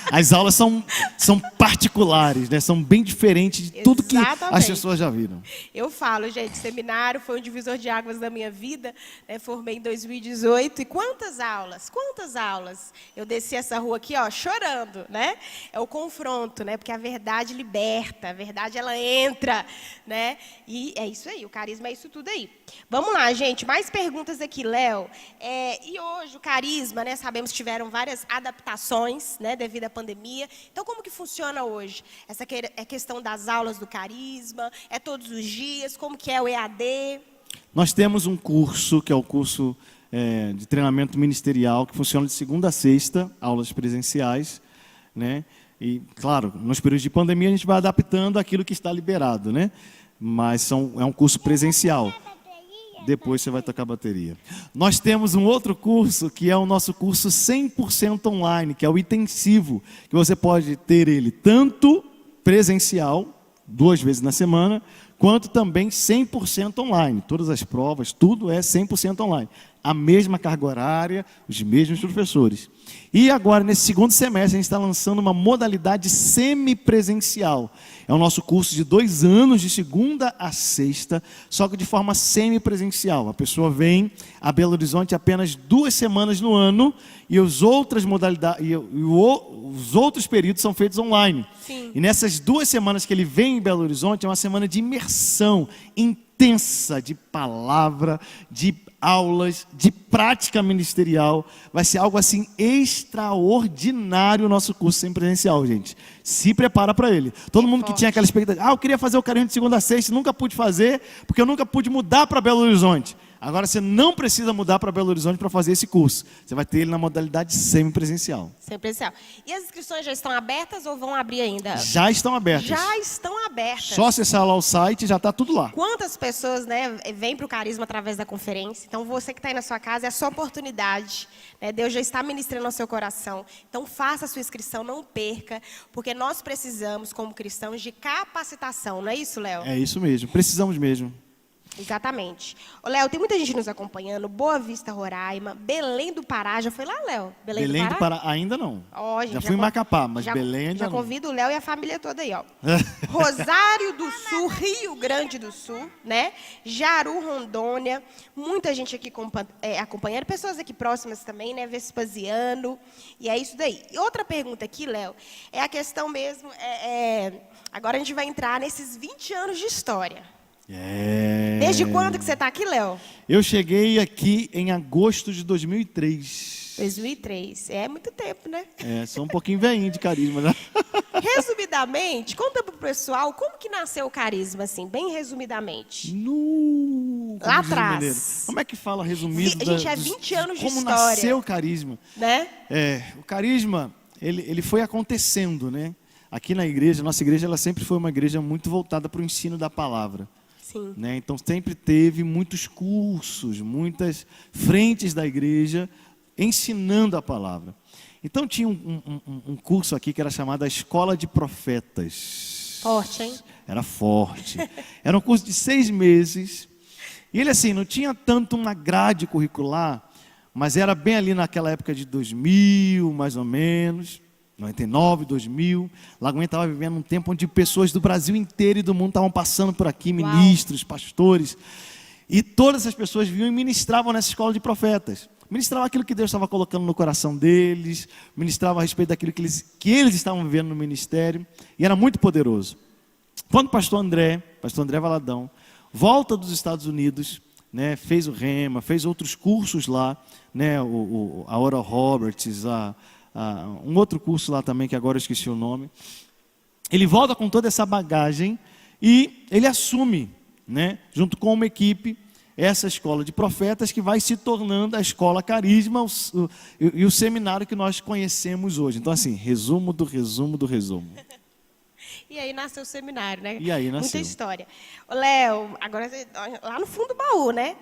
As aulas são particulares, né? São bem diferentes de tudo que as pessoas já viram. Eu falo, gente, seminário foi um divisor de águas da minha vida, né? Formei em 2018 e quantas aulas? Eu desci essa rua aqui, ó, chorando, né? É o confronto, né? Porque a verdade liberta, a verdade ela entra, né? E é isso aí, o carisma é isso tudo aí. Vamos lá, gente, mais perguntas aqui, Léo. E hoje o carisma, né? Sabemos que tiveram várias adaptações, né? Devido à pandemia. Então, como que funciona hoje? Essa questão das aulas do carisma? É todos os dias? Como que é o EAD? Nós temos um curso, que é o curso de treinamento ministerial, que funciona de segunda a sexta, aulas presenciais, né? E, claro, nos períodos de pandemia a gente vai adaptando aquilo que está liberado, né? Mas é um curso presencial. Depois você vai tocar bateria. Nós temos um outro curso, que é o nosso curso 100% online, que é o intensivo, que você pode ter ele tanto presencial, 2 vezes na semana, quanto também 100% online. Todas as provas, tudo é 100% online. A mesma carga horária, os mesmos professores. E agora, nesse segundo semestre, a gente está lançando uma modalidade semipresencial. É o nosso curso de 2 anos, de segunda a sexta, só que de forma semipresencial. A pessoa vem a Belo Horizonte apenas 2 semanas no ano e as outras modalidades, os outros períodos são feitos online. Sim. E nessas 2 semanas que ele vem em Belo Horizonte, é uma semana de imersão intensa de palavra, de aulas, de prática ministerial. Vai ser algo assim extraordinário o nosso curso semipresencial, gente. Se prepara para ele. Todo mundo que tinha aquela expectativa, eu queria fazer o carinho de segunda a sexta, nunca pude fazer, porque eu nunca pude mudar para Belo Horizonte. Agora você não precisa mudar para Belo Horizonte para fazer esse curso. Você vai ter ele na modalidade semipresencial. Semipresencial. E as inscrições já estão abertas ou vão abrir ainda? Já estão abertas. Já estão abertas. Só acessar lá o site e já está tudo lá. Quantas pessoas, né, vêm para o Carisma através da conferência? Então, você que está aí na sua casa, é a sua oportunidade. Né? Deus já está ministrando ao seu coração. Então, faça a sua inscrição, não perca, porque nós precisamos, como cristãos, de capacitação. Não é isso, Léo? É isso mesmo, precisamos mesmo. Exatamente. Ô, Léo, tem muita gente nos acompanhando. Boa Vista, Roraima, Belém do Pará. Já foi lá, Léo? Belém do Pará ainda não. Ó, gente, já fui em Macapá, mas Belém ainda já não. Já convido o Léo e a família toda aí, ó. Rosário do Sul, Rio Grande do Sul, né? Jaru, Rondônia. Muita gente aqui acompanhando. Pessoas aqui próximas também, né? Vespasiano. E é isso daí. E outra pergunta aqui, Léo, é a questão mesmo... Agora a gente vai entrar nesses 20 anos de história. Desde quando que você está aqui, Léo? Eu cheguei aqui em agosto de 2003. 2003. É muito tempo, né? Sou um pouquinho velhinho de carisma, né? Resumidamente, conta pro pessoal como que nasceu o carisma, assim, bem resumidamente. Lá atrás. Como é que fala resumido? Gente, é 20 anos de como história. Como nasceu o carisma? Né? O carisma, ele foi acontecendo, né? aqui na igreja, nossa igreja, ela sempre foi uma igreja muito voltada para o ensino da palavra. Sim. Né? Então sempre teve muitos cursos, muitas frentes da igreja ensinando a palavra. Então tinha um curso aqui que era chamado a Escola de Profetas. Forte, hein? Era forte. Era um curso de 6 meses. E ele assim, não tinha tanto uma grade curricular, mas era bem ali naquela época de 2000, mais ou menos, 99, 2000. Lagoinha estava vivendo um tempo onde pessoas do Brasil inteiro e do mundo estavam passando por aqui, ministros, pastores. E todas essas pessoas vinham e ministravam nessa escola de profetas. Ministravam aquilo que Deus estava colocando no coração deles, ministravam a respeito daquilo que eles estavam vivendo no ministério. E era muito poderoso. Quando o pastor André Valadão, volta dos Estados Unidos, né, fez o Rema, fez outros cursos lá, né, a Oral Roberts, um outro curso lá também, que agora eu esqueci o nome. Ele volta com toda essa bagagem e ele assume, né, junto com uma equipe, essa escola de profetas que vai se tornando a escola Carisma e o seminário que nós conhecemos hoje. Então assim, resumo do resumo do resumo. E aí nasceu o seminário, né? E aí nasceu. Muita história. Ô, Léo, agora lá no fundo do baú, né?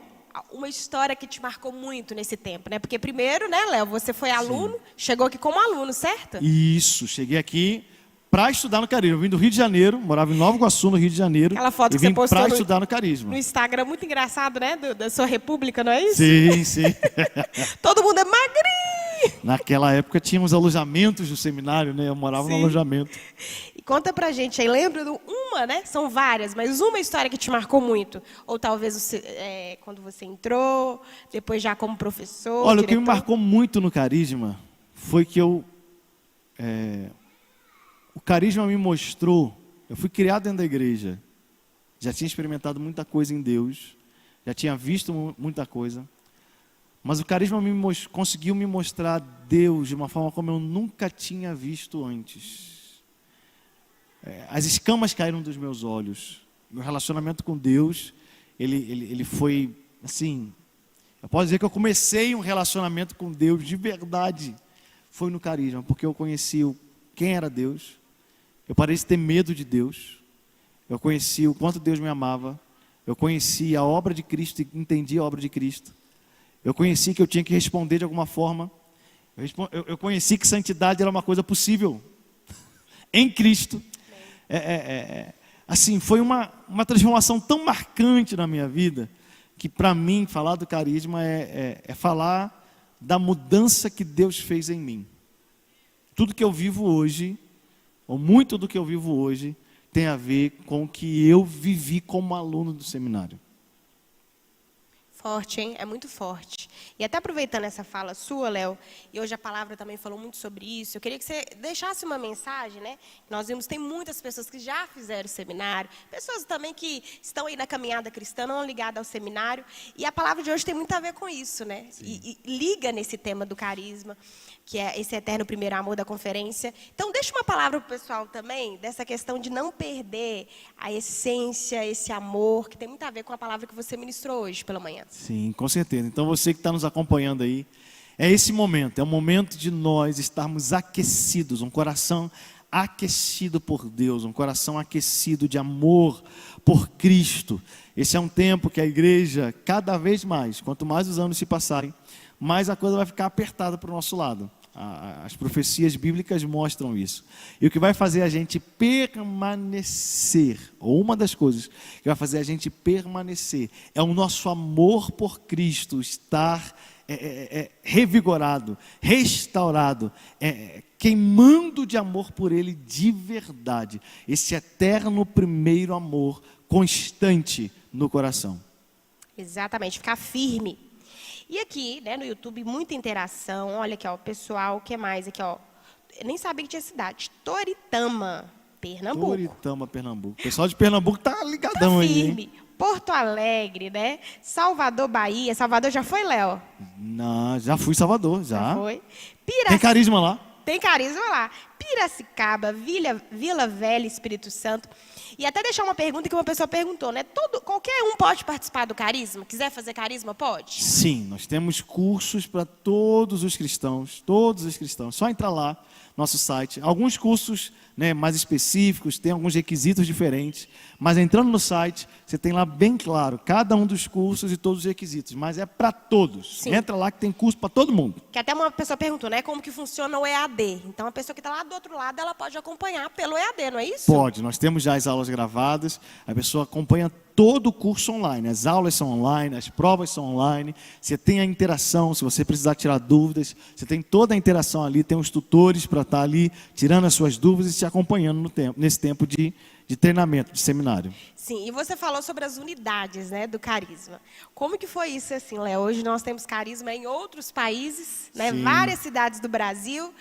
Uma história que te marcou muito nesse tempo, né? Porque primeiro, né, Léo, você foi aluno, chegou aqui como aluno, certo? Isso, cheguei aqui para estudar no Carisma. Eu vim do Rio de Janeiro, morava em Nova Iguaçu, no Rio de Janeiro. Aquela foto e que você vim postou para estudar no Carisma. No Instagram, muito engraçado, né? Da sua república, não é isso? Sim, sim. Todo mundo é magrinho. Naquela época tinha os alojamentos do seminário, né? Eu morava no alojamento. E conta pra gente aí, lembra de uma, né? São várias, mas uma história que te marcou muito. Ou talvez você, quando você entrou, depois já como professor, Olha, diretor. o que me marcou muito no Carisma foi que o Carisma me mostrou, eu fui criado dentro da igreja, já tinha experimentado muita coisa em Deus, já tinha visto muita coisa, mas o Carisma conseguiu me mostrar Deus de uma forma como eu nunca tinha visto antes. As escamas caíram dos meus olhos. Meu relacionamento com Deus, ele foi, assim, eu posso dizer que eu comecei um relacionamento com Deus de verdade, foi no Carisma, porque eu conheci quem era Deus, eu parei de ter medo de Deus, eu conheci o quanto Deus me amava, eu conheci a obra de Cristo e entendi a obra de Cristo, eu conheci que eu tinha que responder de alguma forma, eu conheci que santidade era uma coisa possível em Cristo. Assim, foi uma transformação tão marcante na minha vida, que para mim falar do Carisma é falar da mudança que Deus fez em mim. Tudo que eu vivo hoje, ou muito do que eu vivo hoje, tem a ver com o que eu vivi como aluno do seminário. Forte, hein? É muito forte. E até aproveitando essa fala sua, Léo, e hoje a palavra também falou muito sobre isso, eu queria que você deixasse uma mensagem, né? Nós vimos, tem muitas pessoas que já fizeram seminário, pessoas também que estão aí na caminhada cristã, não ligadas ao seminário, e a palavra de hoje tem muito a ver com isso, né? E liga nesse tema do carisma, que é esse eterno primeiro amor da conferência. Então, deixa uma palavra para o pessoal também, dessa questão de não perder a essência, esse amor, que tem muito a ver com a palavra que você ministrou hoje pela manhã. Sim, com certeza. Então, você que está nos acompanhando aí, é esse momento, é o momento de nós estarmos aquecidos, um coração aquecido por Deus, um coração aquecido de amor por Cristo. Esse é um tempo que a igreja, cada vez mais, quanto mais os anos se passarem, mais a coisa vai ficar apertada para o nosso lado. As profecias bíblicas mostram isso. E o que vai fazer a gente permanecer, ou uma das coisas que vai fazer a gente permanecer, é o nosso amor por Cristo estar revigorado, restaurado, queimando de amor por Ele de verdade. Esse eterno primeiro amor constante no coração. Exatamente, ficar firme. E aqui, né, no YouTube, muita interação. Olha aqui, ó, pessoal, o que mais aqui, ó? Eu nem sabia que tinha cidade. Toritama, Pernambuco. Toritama, Pernambuco. O pessoal de Pernambuco tá ligadão aí, firme. hein? Porto Alegre, né? Salvador, Bahia. Salvador já foi, Léo? Não, já fui em Salvador, já. foi. Tem carisma lá? Tem carisma lá. Piracicaba, Vila Velha, Espírito Santo. E até deixar uma pergunta que uma pessoa perguntou, né? Qualquer um pode participar do carisma? Quiser fazer carisma, pode? Sim, nós temos cursos para todos os cristãos, Só entrar lá, nosso site. Alguns cursos, né, mais específicos, tem alguns requisitos diferentes, mas entrando no site, você tem lá bem claro cada um dos cursos e todos os requisitos, mas é para todos. Sim. Entra lá que tem curso para todo mundo. Que até uma pessoa perguntou, né? Como que funciona o EAD? Então, a pessoa que está lá do outro lado, ela pode acompanhar pelo EAD, não é isso? Pode, nós temos já as aulas gravadas, a pessoa acompanha todo o curso online, as aulas são online, as provas são online, você tem a interação, se você precisar tirar dúvidas, você tem toda a interação ali, tem os tutores para estar ali tirando as suas dúvidas e te acompanhando nesse tempo de treinamento, de seminário. Sim, e você falou sobre as unidades, né, do carisma. Como que foi isso, assim, Léo? Hoje nós temos carisma em outros países, né, Sim. várias cidades do Brasil.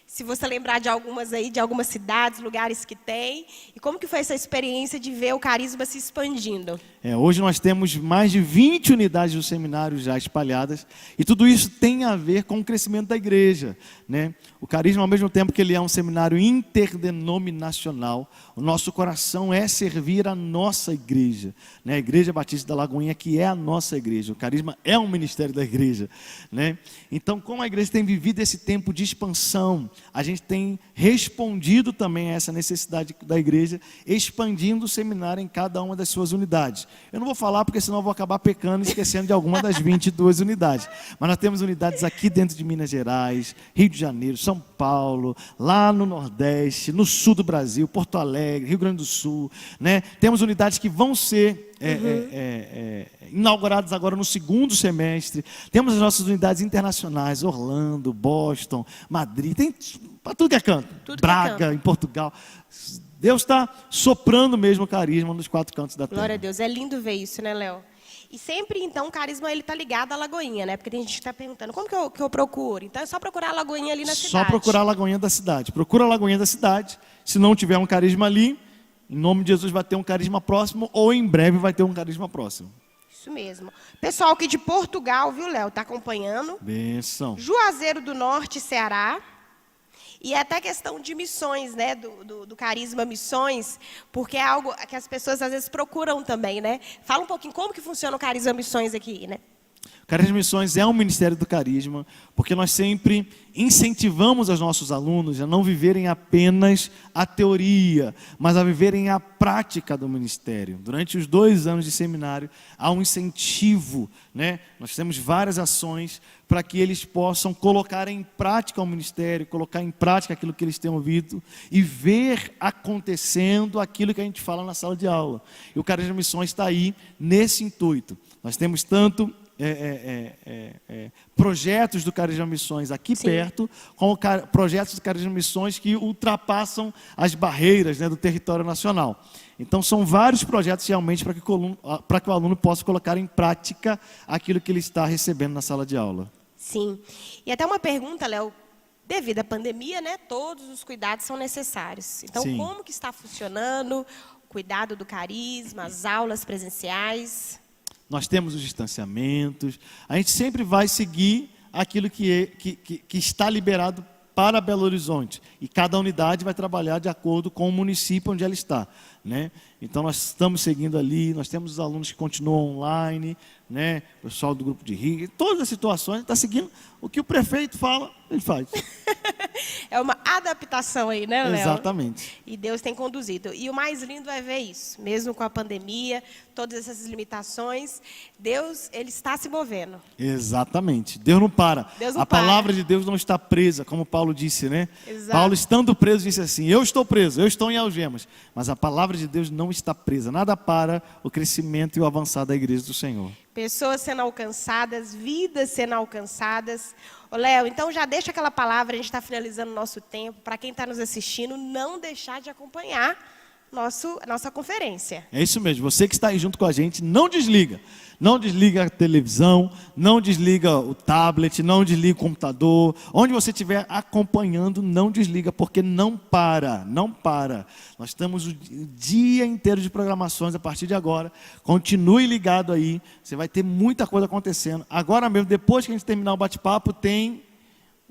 Se você lembrar de algumas aí, de algumas cidades, lugares que tem. E como que foi essa experiência de ver o carisma se expandindo? Hoje nós temos mais de 20 unidades do seminário já espalhadas, e tudo isso tem a ver com o crescimento da igreja, né? O carisma, ao mesmo tempo que ele é um seminário interdenominacional, o nosso coração é servir a nossa igreja, né? A Igreja Batista da Lagoinha, que é a nossa igreja. O carisma é um ministério da igreja, né? Então, como a igreja tem vivido esse tempo de expansão, a gente tem respondido também a essa necessidade da igreja, expandindo o seminário em cada uma das suas unidades. Eu não vou falar porque senão eu vou acabar pecando e esquecendo de alguma das 22 unidades. Mas nós temos unidades aqui dentro de Minas Gerais, Rio de Janeiro, São Paulo, lá no Nordeste, no Sul do Brasil, Porto Alegre, Rio Grande do Sul, né? Temos unidades que vão ser inauguradas agora no segundo semestre. Temos as nossas unidades internacionais, Orlando, Boston, Madrid, tem para tudo que é canto. Tudo que é Braga, canto. em Portugal. Deus está soprando mesmo o carisma nos 4 cantos da terra. Glória a Deus. É lindo ver isso, né, Léo? E sempre, então, o carisma ele está ligado à Lagoinha, né? Porque tem gente que está perguntando, como que eu procuro? Então, é só procurar a Lagoinha ali na cidade. Só procurar a Lagoinha da cidade. Procura a Lagoinha da cidade. Se não tiver um carisma ali, em nome de Jesus vai ter um carisma próximo, ou em breve vai ter um carisma próximo. Isso mesmo. Pessoal aqui de Portugal, viu, Léo? Está acompanhando. Benção. Juazeiro do Norte, Ceará. E até questão de missões, né? Do carisma missões, porque é algo que as pessoas às vezes procuram também, né? Fala um pouquinho como que funciona o carisma missões aqui, né? O Carisma Missões é um ministério do carisma, porque nós sempre incentivamos os nossos alunos a não viverem apenas a teoria, mas a viverem a prática do ministério. Durante os 2 anos de seminário, há um incentivo, né? Nós temos várias ações para que eles possam colocar em prática o ministério, colocar em prática aquilo que eles têm ouvido e ver acontecendo aquilo que a gente fala na sala de aula. E o Carisma Missões está aí nesse intuito. Nós temos tanto projetos do Carisma Missões aqui Sim. perto, como projetos do Carisma Missões que ultrapassam as barreiras, né, do território nacional. Então, são vários projetos realmente para que o aluno possa colocar em prática aquilo que ele está recebendo na sala de aula. Sim. E até uma pergunta, Léo. Devido à pandemia, né, todos os cuidados são necessários. Então, Sim. como que está funcionando o cuidado do carisma, as aulas presenciais? Nós temos os distanciamentos, a gente sempre vai seguir aquilo que está liberado para Belo Horizonte. E cada unidade vai trabalhar de acordo com o município onde ela está, né? Então, nós estamos seguindo ali, nós temos os alunos que continuam online, né? O pessoal do grupo de Rio, todas as situações, está seguindo o que o prefeito fala, ele faz. É uma adaptação aí, né, Léo? Exatamente. E Deus tem conduzido. E o mais lindo é ver isso. Mesmo com a pandemia, todas essas limitações, Deus, ele está se movendo. Exatamente. Deus não para. Deus não a para. palavra de Deus não está presa, como Paulo disse, né? Exato. Paulo, estando preso, disse assim: eu estou preso, eu estou em algemas. Mas a palavra de Deus não está presa. Nada para o crescimento e o avançar da igreja do Senhor. Pessoas sendo alcançadas, vidas sendo alcançadas. Ô, Léo, então já deixa aquela palavra, a gente está finalizando o nosso tempo, para quem está nos assistindo, não deixar de acompanhar a nossa conferência. É isso mesmo, você que está aí junto com a gente, não desliga. Não desliga a televisão, não desliga o tablet, não desliga o computador. Onde você estiver acompanhando, não desliga, porque não para, não para. Nós estamos o dia inteiro de programações a partir de agora. Continue ligado aí, você vai ter muita coisa acontecendo. Agora mesmo, depois que a gente terminar o bate-papo, tem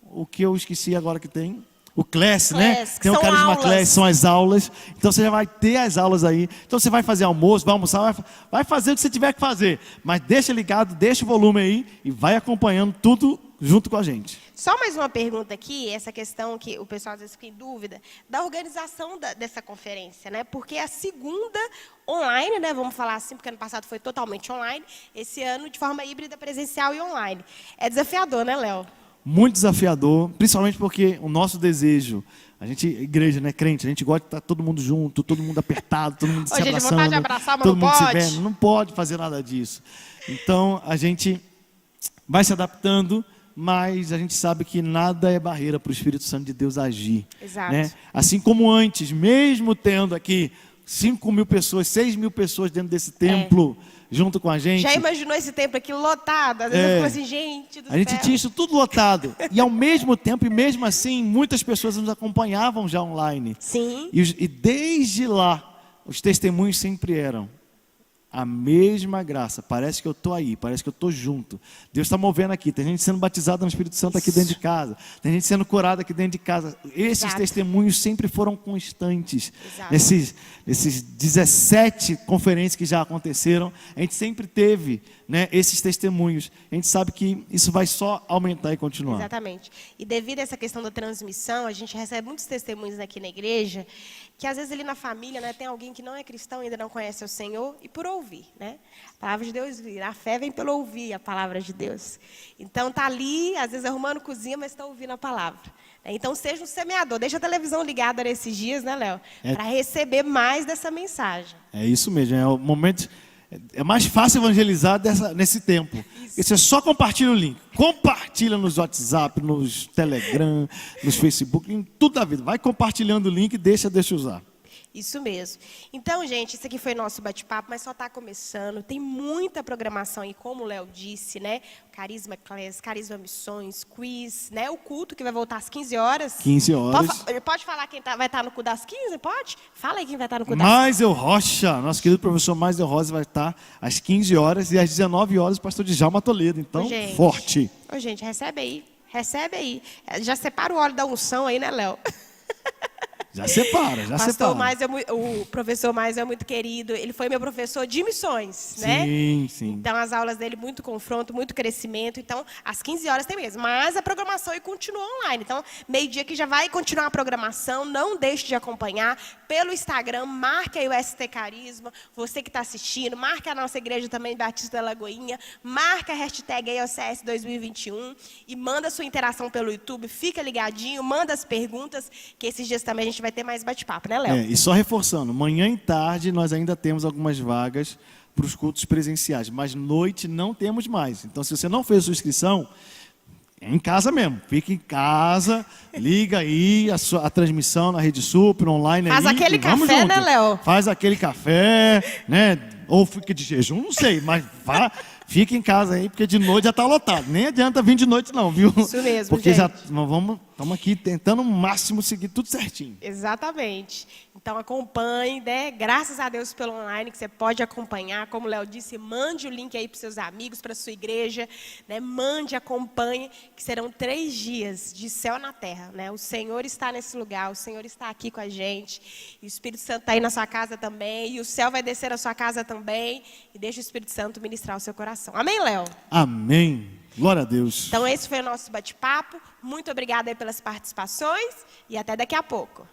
o que eu esqueci agora que tem. o Class, né? Class, Tem o são Carisma aulas. Class, são as aulas. Então você já vai ter as aulas aí. Então você vai fazer almoço, vai almoçar, vai fazer o que você tiver que fazer. Mas deixa ligado, deixa o volume aí e vai acompanhando tudo junto com a gente. Só mais uma pergunta aqui, essa questão que o pessoal às vezes fica em dúvida, da organização dessa conferência, né? Porque a segunda online, né? Vamos falar assim, porque ano passado foi totalmente online, esse ano de forma híbrida, presencial e online. É desafiador, né, Léo? Muito desafiador, principalmente porque o nosso desejo, a gente, igreja, né, crente, a gente gosta de estar todo mundo junto, todo mundo apertado, todo mundo se Gente, abraçando, vontade de abraçar, mas todo não mundo se pode. vendo, não pode fazer nada disso. Então, a gente vai se adaptando, mas a gente sabe que nada é barreira para o Espírito Santo de Deus agir. Exato. Né? Assim como antes, mesmo tendo aqui 5.000 pessoas, 6.000 pessoas dentro desse templo, junto com a gente. Já imaginou esse templo aqui lotado? Às vezes eu fico assim, gente do A gente céu. tinha isso tudo lotado. E ao mesmo tempo, e mesmo assim, muitas pessoas nos acompanhavam já online. Sim. E desde lá, os testemunhos sempre eram a mesma graça. Parece que eu estou aí, parece que eu estou junto. Deus está movendo aqui. Tem gente sendo batizada no Espírito Santo aqui dentro de casa. Tem gente sendo curada aqui dentro de casa. Esses Exato. testemunhos sempre foram constantes. Exato. Nesses 17 conferências que já aconteceram, a gente sempre teve, né, esses testemunhos. A gente sabe que isso vai só aumentar e continuar. Exatamente. E devido a essa questão da transmissão, a gente recebe muitos testemunhos aqui na igreja, que às vezes ali na família, né, tem alguém que não é cristão e ainda não conhece o Senhor, e por ouvir, né? A palavra de Deus, a fé vem pelo ouvir a palavra de Deus. Então tá ali, às vezes arrumando cozinha, mas está ouvindo a palavra. Então seja um semeador, deixa a televisão ligada nesses dias, né, Léo? Para receber mais dessa mensagem. É isso mesmo, é o momento. É mais fácil evangelizar nesse tempo. Porque você só compartilha o link. Compartilha nos WhatsApp, nos Telegram, nos Facebook, em tudo da vida. Vai compartilhando o link e deixa usar. Isso mesmo. Então, gente, isso aqui foi nosso bate-papo, mas só está começando. Tem muita programação aí, como o Léo disse, né? Carisma Class, Carisma Missões, quiz, né? O culto que vai voltar às 15 horas. 15 horas. Pode falar quem vai estar no culto das 15? Pode? Fala aí quem vai estar no culto das 15. Maisel Rocha, nosso querido professor Maisel Rocha vai estar às 15 horas e às 19 horas o pastor Djalma Toledo. Então, Gente. forte. Ô, gente, recebe aí. Recebe aí. Já separa o óleo da unção aí, né, Léo? Já separa, já Pastor separa. o professor Mais é muito querido. Ele foi meu professor de missões, né? Sim, sim. Então, as aulas dele, muito confronto, muito crescimento. Então, às 15 horas tem mesmo. Mas a programação aí continua online. Então, meio-dia que já vai continuar a programação. Não deixe de acompanhar pelo Instagram. Marque aí o ST Carisma. Você que está assistindo, marque a nossa igreja também, Batista da Lagoinha. Marque a hashtag EOCS 2021. E manda sua interação pelo YouTube. Fica ligadinho, manda as perguntas, que esses dias também a gente vai ter mais bate-papo, né, Léo? E só reforçando, manhã e tarde nós ainda temos algumas vagas para os cultos presenciais, mas noite não temos mais. Então, se você não fez a sua inscrição, é em casa mesmo. Fica em casa, liga aí a transmissão na Rede Super, online. Faz aí, aquele vamos café, junto. né, Léo? Faz aquele café, né? Ou fica de jejum, não sei, mas vá. Fica em casa aí, porque de noite já está lotado. Nem adianta vir de noite não, viu? Isso mesmo, porque gente. estamos aqui tentando o máximo seguir tudo certinho. Exatamente. Então acompanhe, né? Graças a Deus pelo online, que você pode acompanhar. Como o Léo disse, mande o link aí para os seus amigos, para a sua igreja. Né? Mande, acompanhe, que serão 3 dias de céu na terra. Né? O Senhor está nesse lugar, o Senhor está aqui com a gente. E o Espírito Santo está aí na sua casa também. E o céu vai descer na sua casa também. E deixa o Espírito Santo ministrar o seu coração. Amém, Léo? Amém. Glória a Deus. Então esse foi o nosso bate-papo. Muito obrigada aí pelas participações e até daqui a pouco.